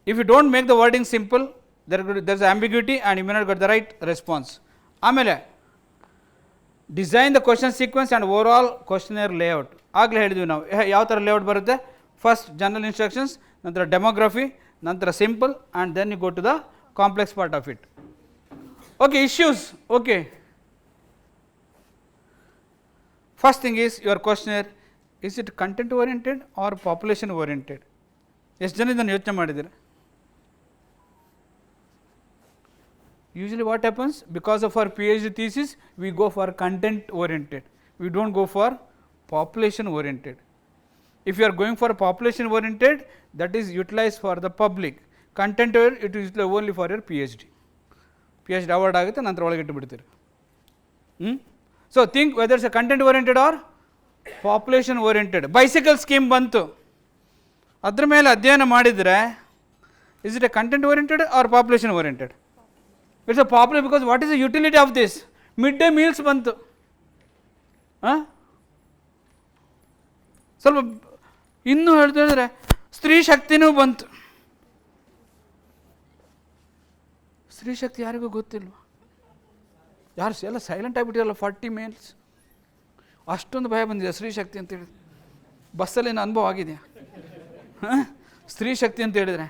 If you don't make the wording simple, there is ambiguity and you may not get the right response. ಆಮೇಲೆ design the question sequence and over all questionnaire layout. ಆಗಲೇ ಹೇಳಿದ್ವಿ ನಾವು ಯಾವ ಥರ layout ಬರುತ್ತೆ. First general instructions, ನಂತರ demography, ನಂತರ simple, and then you go to the complex part of it. Okay, issues. Okay, first thing is your questionnaire, is it content oriented or population oriented? ಎಷ್ಟು ಜನ ಇದನ್ನು ಯೋಚನೆ ಮಾಡಿದ್ದೀರಾ? Usually what happens, because of our PhD thesis we go for content oriented, we don't go for population oriented. If you are going for population oriented, that is utilized for the public. Content oriented, it is only for your PhD award ಆಗುತ್ತೆ, ನಂತರ ಒಳಗೆ ಇಟ್ಟು ಬಿಡ್ತೀರಿ. So think whether it's a content oriented or population oriented. Bicycle scheme ಬಂತು, ಅದ್ರ ಮೇಲೆ ಅಧ್ಯಯನ ಮಾಡಿದರೆ is it a content oriented or population oriented? It's a popular, because what is the utility of this? Mid day meals ಬಂತು, ಸ್ವಲ್ಪ ಇನ್ನೂ ಹೇಳ್ತಿದ್ರೆ ಸ್ತ್ರೀ ಶಕ್ತಿನೂ ಬಂತು. ಸ್ತ್ರೀ ಶಕ್ತಿ ಯಾರಿಗೂ ಗೊತ್ತಿಲ್ವ? ಯಾರು ಎಲ್ಲ ಸೈಲೆಂಟ್ ಆಗಿಬಿಟ್ಟಿರಲ್ಲ 40 ಮೇಲ್ಸ್. ಅಷ್ಟೊಂದು ಭಯ ಬಂದಿದೆ ಸ್ತ್ರೀ ಶಕ್ತಿ ಅಂತ ಹೇಳಿದ್ರೆ. ಬಸ್ಸಲ್ಲಿ ಏನು ಅನುಭವ ಆಗಿದೆಯಾ? ಸ್ತ್ರೀ ಶಕ್ತಿ ಅಂತ ಹೇಳಿದರೆ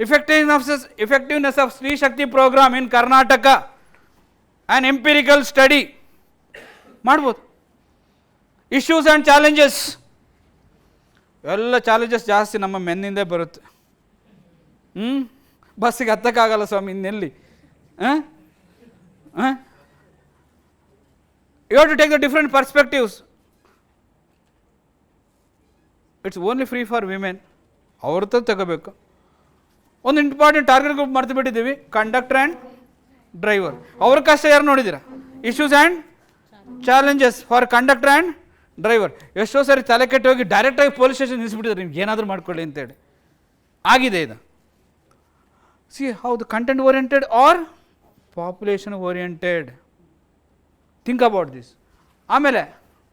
effectiveness of Stree Shakti program in Karnataka, an empirical study ಮಾಡ್ಬೋದು. ಇಶ್ಯೂಸ್ ಆ್ಯಂಡ್ ಚಾಲೆಂಜಸ್, ಎಲ್ಲ ಚಾಲೆಂಜಸ್ ಜಾಸ್ತಿ ನಮ್ಮ ಮೆನ್ನಿಂದೇ ಬರುತ್ತೆ. ಬಸ್ಸಿಗೆ ಹತ್ತಕ್ಕಾಗಲ್ಲ ಸ್ವಾಮಿ, ಇನ್ನೆಲ್ಲಿ? You have to take the different perspectives. It's only free for women. ಅವ್ರದ್ದು ತಗೋಬೇಕು. ಒಂದು ಇಂಪಾರ್ಟೆಂಟ್ ಟಾರ್ಗೆಟ್ ಗ್ರೂಪ್ ಮರ್ತು ಬಿಟ್ಟಿದ್ದೀವಿ, ಕಂಡಕ್ಟರ್ ಆ್ಯಂಡ್ ಡ್ರೈವರ್. ಅವ್ರ ಕಷ್ಟ ಯಾರು ನೋಡಿದ್ದೀರಾ? Issues and challenges for conductor and driver. ಎಷ್ಟೋ ಸರಿ ತಲೆ ಕೆಟ್ಟು ಹೋಗಿ ಡೈರೆಕ್ಟಾಗಿ ಪೊಲೀಸ್ ಸ್ಟೇಷನ್ ನಿಲ್ಲಿಸ್ಬಿಟ್ಟಿದ್ದಾರೆ, ನಿಮ್ಗೆ ಏನಾದರೂ ಮಾಡ್ಕೊಳ್ಳಿ ಅಂತೇಳಿ. ಆಗಿದೆ ಇದು. ಸಿ ಹೌದು, content oriented or population oriented. Think about this. ಆಮೇಲೆ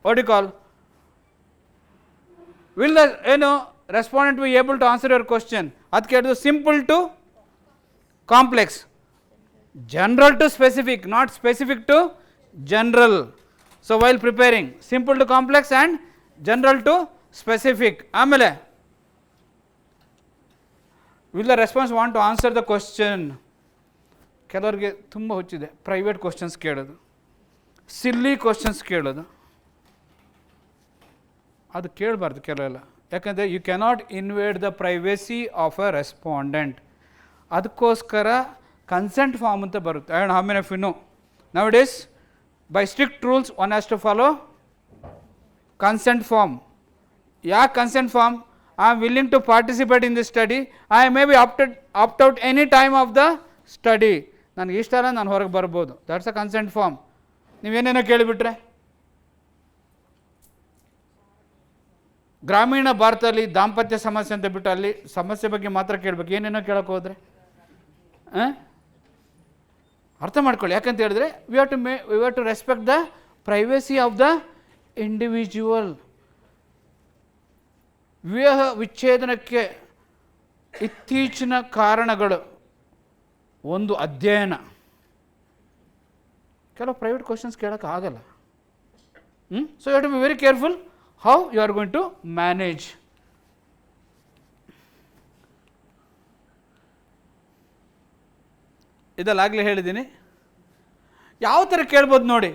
what you call, will the respondent be able to answer your question. ಅದಕ್ಕೆ ಹೇಳಿದ್ರು simple to complex, general to specific, not specific to general. So while preparing, simple to complex and general to specific. ಆಮೇಲೆ will the response want to answer the question. ಕೆಲವರಿಗೆ ತುಂಬ ಹುಚ್ಚಿದೆ private questions ಕೇಳೋದು, ಸಿಲ್ಲಿ questions ಕೇಳೋದು. ಅದು ಕೇಳಬಾರ್ದು ಕೆಲವೆಲ್ಲ, ಯಾಕಂದರೆ you cannot invade the privacy of a respondent. ಅದಕ್ಕೋಸ್ಕರ ಕನ್ಸೆಂಟ್ ಫಾರ್ಮ್ ಅಂತ ಬರುತ್ತೆ. And how many of you know now it is by strict rules one has to follow consent form. ಯಾಕೆ consent form? I am willing to participate in the study, I may be opt out any time of the study. ನನಗೆ ಇಷ್ಟ ಅಲ್ಲ, ನಾನು ಹೊರಗೆ ಬರ್ಬೋದು. That's a consent form. ನೀವೇನೇನೋ ಕೇಳಿಬಿಟ್ರೆ, ಗ್ರಾಮೀಣ ಭಾರತದಲ್ಲಿ ದಾಂಪತ್ಯ ಸಮಸ್ಯೆ ಅಂತ ಬಿಟ್ಟು ಅಲ್ಲಿ ಸಮಸ್ಯೆ ಬಗ್ಗೆ ಮಾತ್ರ ಕೇಳಬೇಕು, ಏನೇನೋ ಕೇಳೋಕೆ ಹೋದರೆ ಅರ್ಥ ಮಾಡ್ಕೊಳ್ಳಿ. ಯಾಕಂತ ಹೇಳಿದ್ರೆ we have to respect the privacy of the individual. ವಿವಾಹ ವಿಚ್ಛೇದನಕ್ಕೆ ಇತ್ತೀಚಿನ ಕಾರಣಗಳು ಒಂದು ಅಧ್ಯಯನ. ಕೆಲವು ಪ್ರೈವೇಟ್ ಕ್ವಶನ್ಸ್ ಕೇಳೋಕ್ಕೆ ಆಗಲ್ಲ. So you have to be very careful how you are going to manage. ಇದಲ್ಲಾಗಲೇ ಹೇಳಿದ್ದೀನಿ. ಯಾವ ಥರ ಕೇಳ್ಬೋದು ನೋಡಿ.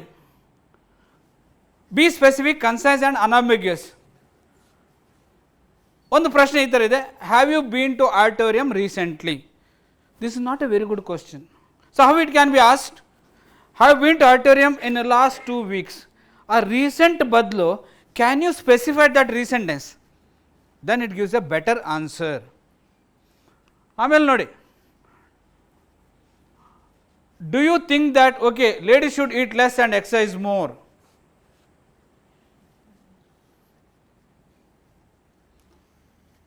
Be specific, concise and unambiguous. ಒಂದು ಪ್ರಶ್ನೆ ಈ ಥರ ಇದೆ, have you been to auditorium recently? This is not a very good question. So how it can be asked, have been to auditorium in the last 2 weeks. ಆ recent ಬದಲು can you specify that recentness? Then it gives a better answer. ಆಮೇಲೆ ನೋಡಿ, do you think that okay ladies should eat less and exercise more?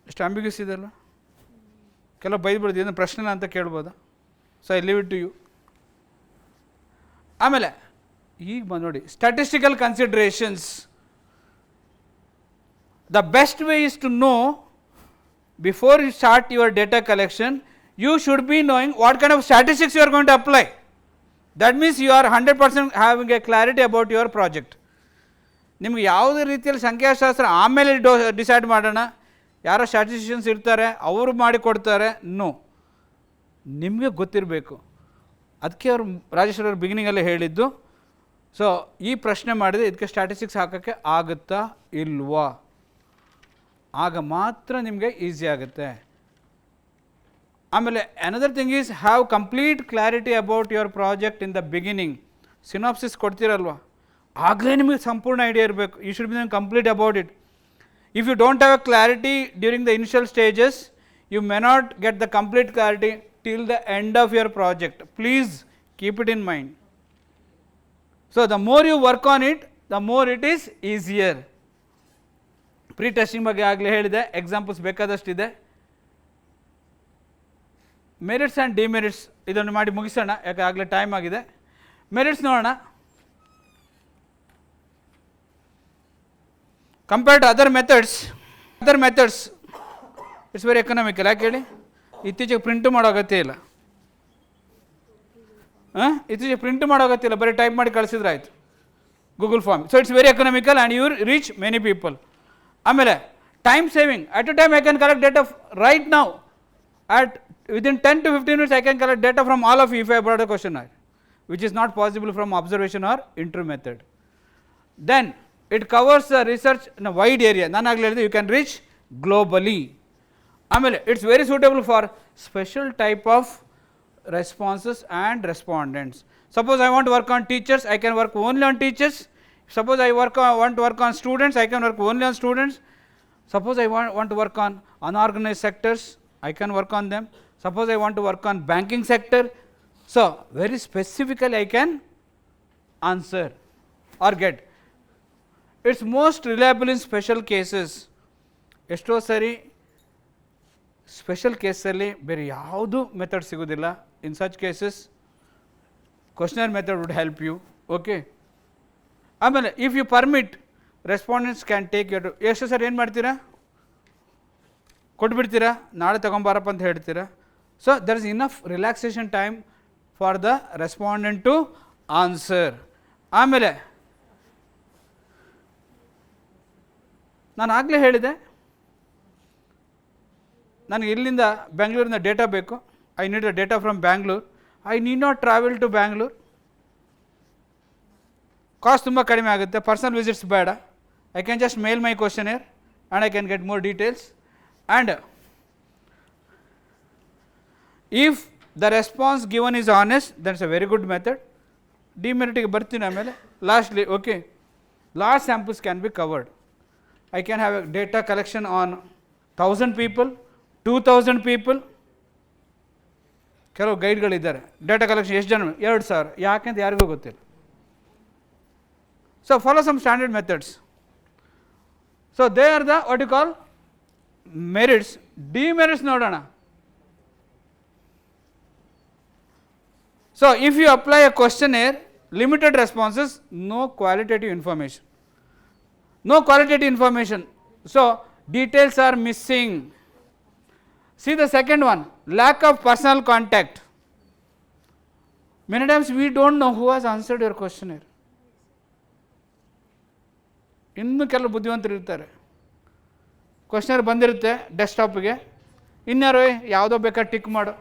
ಎಷ್ಟು ambiguous ಇದೆಲ್ಲ. ಕೆಲವು ಬೈದ್ಬಿಡ್ದು, ಏನು ಪ್ರಶ್ನೆ ಅಂತ ಕೇಳ್ಬೋದಾ? So I leave it to you. ಆಮೇಲೆ ಈಗ ನೋಡಿ, statistical considerations. The best way is to know, before you start your data collection, you should be knowing what kind of statistics you are going to apply. That means you are 100% having a clarity about your project. ನಿಮ್ಗೆ ಯಾವುದೇ ರೀತಿಯಲ್ಲಿ ಸಂಖ್ಯಾಶಾಸ್ತ್ರ ಆಮೇಲೆ decide ಮಾಡೋಣ, ಯಾರೋ ಸ್ಟ್ಯಾಟಿಸ್ಟಿಷಿಯನ್ಸ್ ಇರ್ತಾರೆ ಅವರು ಮಾಡಿಕೊಡ್ತಾರೆ, ನೋ, ನಿಮಗೆ ಗೊತ್ತಿರಬೇಕು. ಅದಕ್ಕೆ ಅವರು ರಾಜೇಶ್ವರ ಅವರು ಬಿಗಿನಿಂಗಲ್ಲೇ ಹೇಳಿದ್ದು. ಸೊ ಈ ಪ್ರಶ್ನೆ ಮಾಡಿದರೆ ಇದಕ್ಕೆ ಸ್ಟ್ಯಾಟಿಸ್ಟಿಕ್ಸ್ ಹಾಕೋಕ್ಕೆ ಆಗುತ್ತಾ ಇಲ್ವಾ, ಆಗ ಮಾತ್ರ ನಿಮಗೆ ಈಸಿ ಆಗುತ್ತೆ. ಆಮೇಲೆ another thing is have complete clarity about your project in the beginning. Synopsis ಕೊಡ್ತೀರಲ್ವ, ಆಗಲೇ ನಿಮಗೆ ಸಂಪೂರ್ಣ ಐಡಿಯಾ ಇರಬೇಕು. You should be complete about it. If you don't have a clarity during the initial stages, you may not get the complete clarity till the end of your project. Please keep it in mind. So the more you work on it, the more it is easier. Pre testing ಬಗ್ಗೆ ಆಗಲೇ ಹೇಳಿದೆ, examples ಬೇಕಾದಷ್ಟಿದೆ. Merits and demerits ಇದನ್ನು ಮಾಡಿ ಮುಗಿಸೋಣ, ಯಾಕೆ ಆಗಲೇ time ಆಗಿದೆ. ಮೆರಿಟ್ಸ್ ನೋಡೋಣ. Compared to other methods it's very economical. ಯಾಕೆ ಹೇಳಿ? ಇತ್ತೀಚೆಗೆ ಪ್ರಿಂಟು ಮಾಡೋ ಅಗತ್ಯ ಇಲ್ಲ. ಇತ್ತೀಚೆಗೆ ಪ್ರಿಂಟ್ ಮಾಡೋ ಅಗತ್ಯ ಇಲ್ಲ, ಬರೀ ಟೈಪ್ ಮಾಡಿ ಕಳಿಸಿದ್ರೆ ಆಯಿತು Google form. So it's very economical and you reach many people. ಆಮೇಲೆ time saving. At a time I can collect data right now at within 10 to 15 minutes I can collect data from all of you if I brought a questionnaire, which is not possible from observation or interview method. Then it covers the research in a wide area. ನಾನು ಆಗಲೇ ಹೇಳಿದೆ, you can reach globally. ಆಮೇಲೆ it's very suitable for special type of responses and respondents. Suppose I want to work on teachers, I can work only on teachers. Suppose I want to work on students, I can work only on students. Suppose I want to work on unorganized sectors, I can work on them. Suppose I want to work on banking sector, so very specifically I can answer or get. It's most reliable in special cases. ಎಷ್ಟೋ ಸರಿ special ಕೇಸಲ್ಲಿ ಬೇರೆ ಯಾವುದು method ಸಿಗೋದಿಲ್ಲ. In such cases questionnaire method would help you. Okay. ಆಮೇಲೆ if you permit respondents can take you. ಎಷ್ಟು sir ಏನು ಮಾಡ್ತೀರಾ? ಕೊಟ್ಬಿಡ್ತೀರಾ, ನಾಳೆ ತೊಗೊಂಬಾರಪ್ಪ ಅಂತ ಹೇಳ್ತೀರಾ. So there is enough relaxation time for the respondent to answer. ಆಮೇಲೆ ನಾನು ಆಗಲೇ ಹೇಳಿದೆ, ನನಗೆ ಇಲ್ಲಿಂದ ಬೆಂಗಳೂರಿನ ಡೇಟಾ ಬೇಕು. I need the data from Bangalore. I need not travel to Bangalore. Cost ತುಂಬ ಕಡಿಮೆ ಆಗುತ್ತೆ. ಪರ್ಸನಲ್ ವಿಸಿಟ್ಸ್ ಬೇಡ. I can just mail my questionnaire and I can get more details. And if the response given is honest, then it's a very good method. Demerit ಗೆ ಬರ್ತೀನಿ ಆಮೇಲೆ. Lastly, okay, large samples can be covered. I can have a data collection on 1000 people, 2000 people. ಕೆಲವು ಗೈಡ್ಗಳಿದ್ದಾರೆ, data collection ಎಷ್ಟು ಜನ? 2000. ಯಾಕೆಂತ ಯಾರಿಗೂ ಗೊತ್ತಿಲ್ಲ. So follow some standard methods. So they are the what you call merits. Demerits ನೋಡೋಣ. So if you apply a questionnaire, limited responses, no qualitative information. No qualitative information. So details are missing. See the second one, lack of personal contact. Many times we don't know who has answered your questionnaire. ಇನ್ನು ಕೆಲವು ಬುದ್ಧಿವಂತರು ಇರ್ತಾರೆ, ಕ್ವಶನರ್ ಬಂದಿರುತ್ತೆ ಡೆಸ್ಕ್ಟಾಪ್ಗೆ, ಇನ್ಯಾರೋ ಯಾವುದೋ ಬೇಕಾದ್ರೆ tick ಮಾಡು.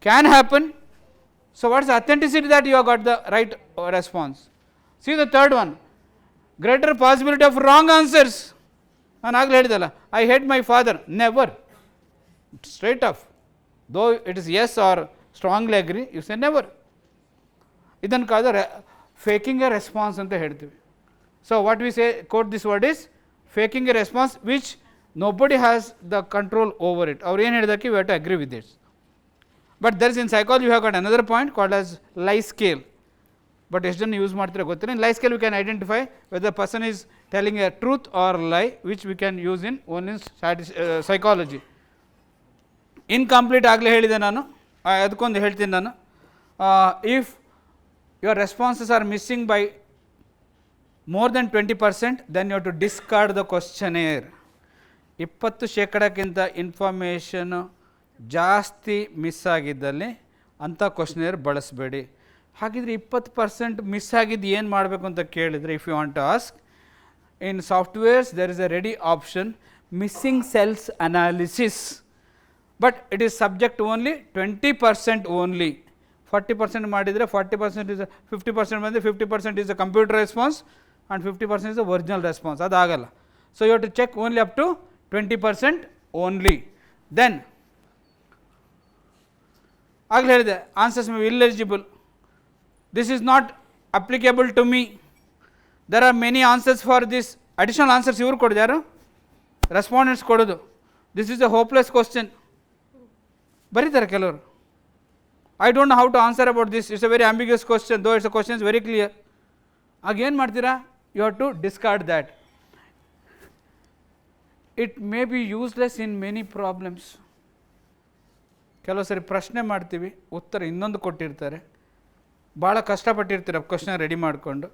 Can happen. So what's authenticity that you have got the right response. See the third one, greater possibility of wrong answers. ನಾನು ಆಗಲೇ ಹೇಳಿದಲ್ಲ, I hate my father. Never. Straight off. Though it is S R strongly agree, you say never. ಇದನ್ನು ಕಾದ faking a response ಅಂತ ಹೇಳ್ತೀವಿ. So what we say, quote this word is faking a response which nobody has the control over it. ಅವ್ರು ಏನು ಹೇಳಿದಕ್ಕೆ we have to agree with it's. But there is in psychology you have got another point called as lie scale. But ಎಷ್ಟು ಜನ use ಮಾಡ್ತೀರಾ ಗೊತ್ತಿಲ್ಲ. In lie scale we can identify whether person is telling a truth or lie, which we can use in own in psychology. Incomplete ಆಗಲೇ ಹೇಳಿದೆ ನಾನು, ಅದಕ್ಕೊಂದು ಹೇಳ್ತೀನಿ ನಾನು. If your responses are missing by more then 20%, then you have to discard the questionnaire. 20% ಇನ್ಫಾರ್ಮೇಷನು ಜಾಸ್ತಿ miss ಆಗಿದ್ದಲ್ಲಿ ಅಂಥ ಕ್ವಶನೇರ್ ಬಳಸಬೇಡಿ. ಹಾಗಿದ್ರೆ 20% ಮಿಸ್ ಆಗಿದ್ದು ಏನು ಮಾಡಬೇಕು ಅಂತ ಕೇಳಿದರೆ, if you want to ask, in softwares there is a ready option, missing cells analysis. But it is subject only 20% only. 40% ಮಾಡಿದರೆ 40% ಇಸ್ 50% ಬಂದರೆ 50% is a computer response and 50% is a original response. ಅದಾಗಲ್ಲ. So you have to check only up to 20% only. Then ಆಗಲೇ ಹೇಳಿದೆ, answers may be illegible. This is not applicable to me. There are many answers for this. Additional answers ಇವರು ಕೊಡೋದು ಯಾರು? Respondents ಕೊಡೋದು. This is a hopeless question. ಬರೀತಾರೆ ಕೆಲವರು. I don't know how to answer about this. It's a very ambiguous question, though it's a question is very clear. ಆಗೇನು ಮಾಡ್ತೀರಾ? You have to discard that. It may be useless in many problems. ಕೆಲವು ಸರಿ ಪ್ರಶ್ನೆ ಮಾಡ್ತೀವಿ, ಉತ್ತರ ಇನ್ನೊಂದು ಕೊಟ್ಟಿರ್ತಾರೆ, ಭಾಳ ಕಷ್ಟಪಟ್ಟಿರ್ತೀರ ಕ್ವಶನ್ ರೆಡಿ ಮಾಡಿಕೊಂಡು.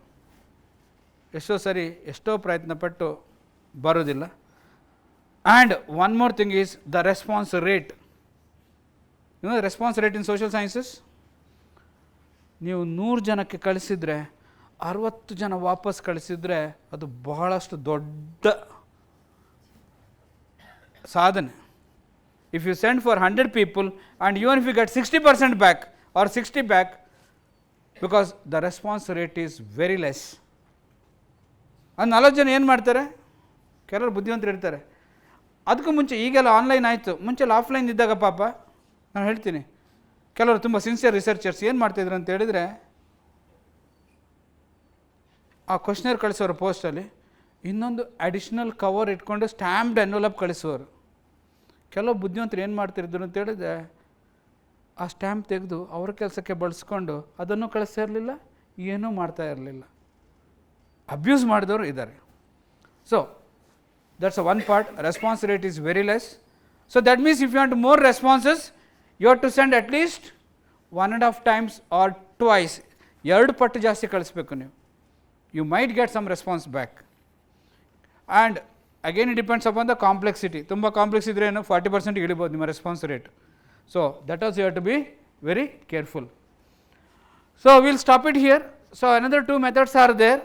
ಎಷ್ಟೋ ಸರಿ ಎಷ್ಟೋ ಪ್ರಯತ್ನಪಟ್ಟು ಬರೋದಿಲ್ಲ. And one more thing is the response rate. Response rate in social sciences, ನೀವು 100 ಜನಕ್ಕೆ ಕಳಿಸಿದರೆ 60 ಜನ ವಾಪಸ್ ಕಳಿಸಿದರೆ ಅದು ಬಹಳಷ್ಟು ದೊಡ್ಡ ಸಾಧನೆ. If you send for 100 people and even if you get 60% back or 60 back, because the response rate is very less. ಅದು 40 ಜನ ಏನು ಮಾಡ್ತಾರೆ, ಕೆಲವರು ಬುದ್ಧಿವಂತರು ಇರ್ತಾರೆ. ಅದಕ್ಕೂ ಮುಂಚೆ ಈಗೆಲ್ಲ ಆನ್ಲೈನ್ ಆಯಿತು, ಮುಂಚೆಲ್ಲ ಆಫ್ಲೈನ್ ಇದ್ದಾಗ ಪಾಪ ನಾನು ಹೇಳ್ತೀನಿ, ಕೆಲವರು ತುಂಬ ಸಿನ್ಸಿಯರ್ ರಿಸರ್ಚರ್ಸ್ ಏನು ಮಾಡ್ತಾಯಿದ್ರು ಅಂತ ಹೇಳಿದರೆ, ಆ ಕ್ವಶ್ನರ್ ಕಳಿಸೋರು ಪೋಸ್ಟಲ್ಲಿ ಇನ್ನೊಂದು ಅಡಿಷ್ನಲ್ ಕವರ್ ಇಟ್ಕೊಂಡು ಸ್ಟ್ಯಾಂಪ್ಡ್ ಎನ್ವಲಪ್ ಕಳಿಸೋರು. ಕೆಲವು ಬುದ್ಧಿವಂತರು ಏನು ಮಾಡ್ತಿದ್ರು ಅಂತ ಹೇಳಿದ್ರೆ, ಆ ಸ್ಟ್ಯಾಂಪ್ ತೆಗೆದು ಅವ್ರ ಕೆಲಸಕ್ಕೆ ಬಳಸ್ಕೊಂಡು ಅದನ್ನು ಕಳಿಸ್ತಾ ಇರಲಿಲ್ಲ, ಏನೂ ಮಾಡ್ತಾ ಇರಲಿಲ್ಲ. ಅಬ್ಯೂಸ್ ಮಾಡಿದವರು ಇದ್ದಾರೆ. So that's one part. Response rate is very less. So that means if you want more responses, you have to send at least 1.5 times or twice, 2 ಪಟ್ಟು ಜಾಸ್ತಿ ಕಳಿಸ್ಬೇಕು ನೀವು. You might get some response back. And again it depends upon the complexity. ತುಂಬ complex ಇದ್ದರೆ ಏನು 40% ಇಳಿಬೋದು ನಿಮ್ಮ response rate. So that also you have to be very careful. So we will stop it here. So another 2 methods are there.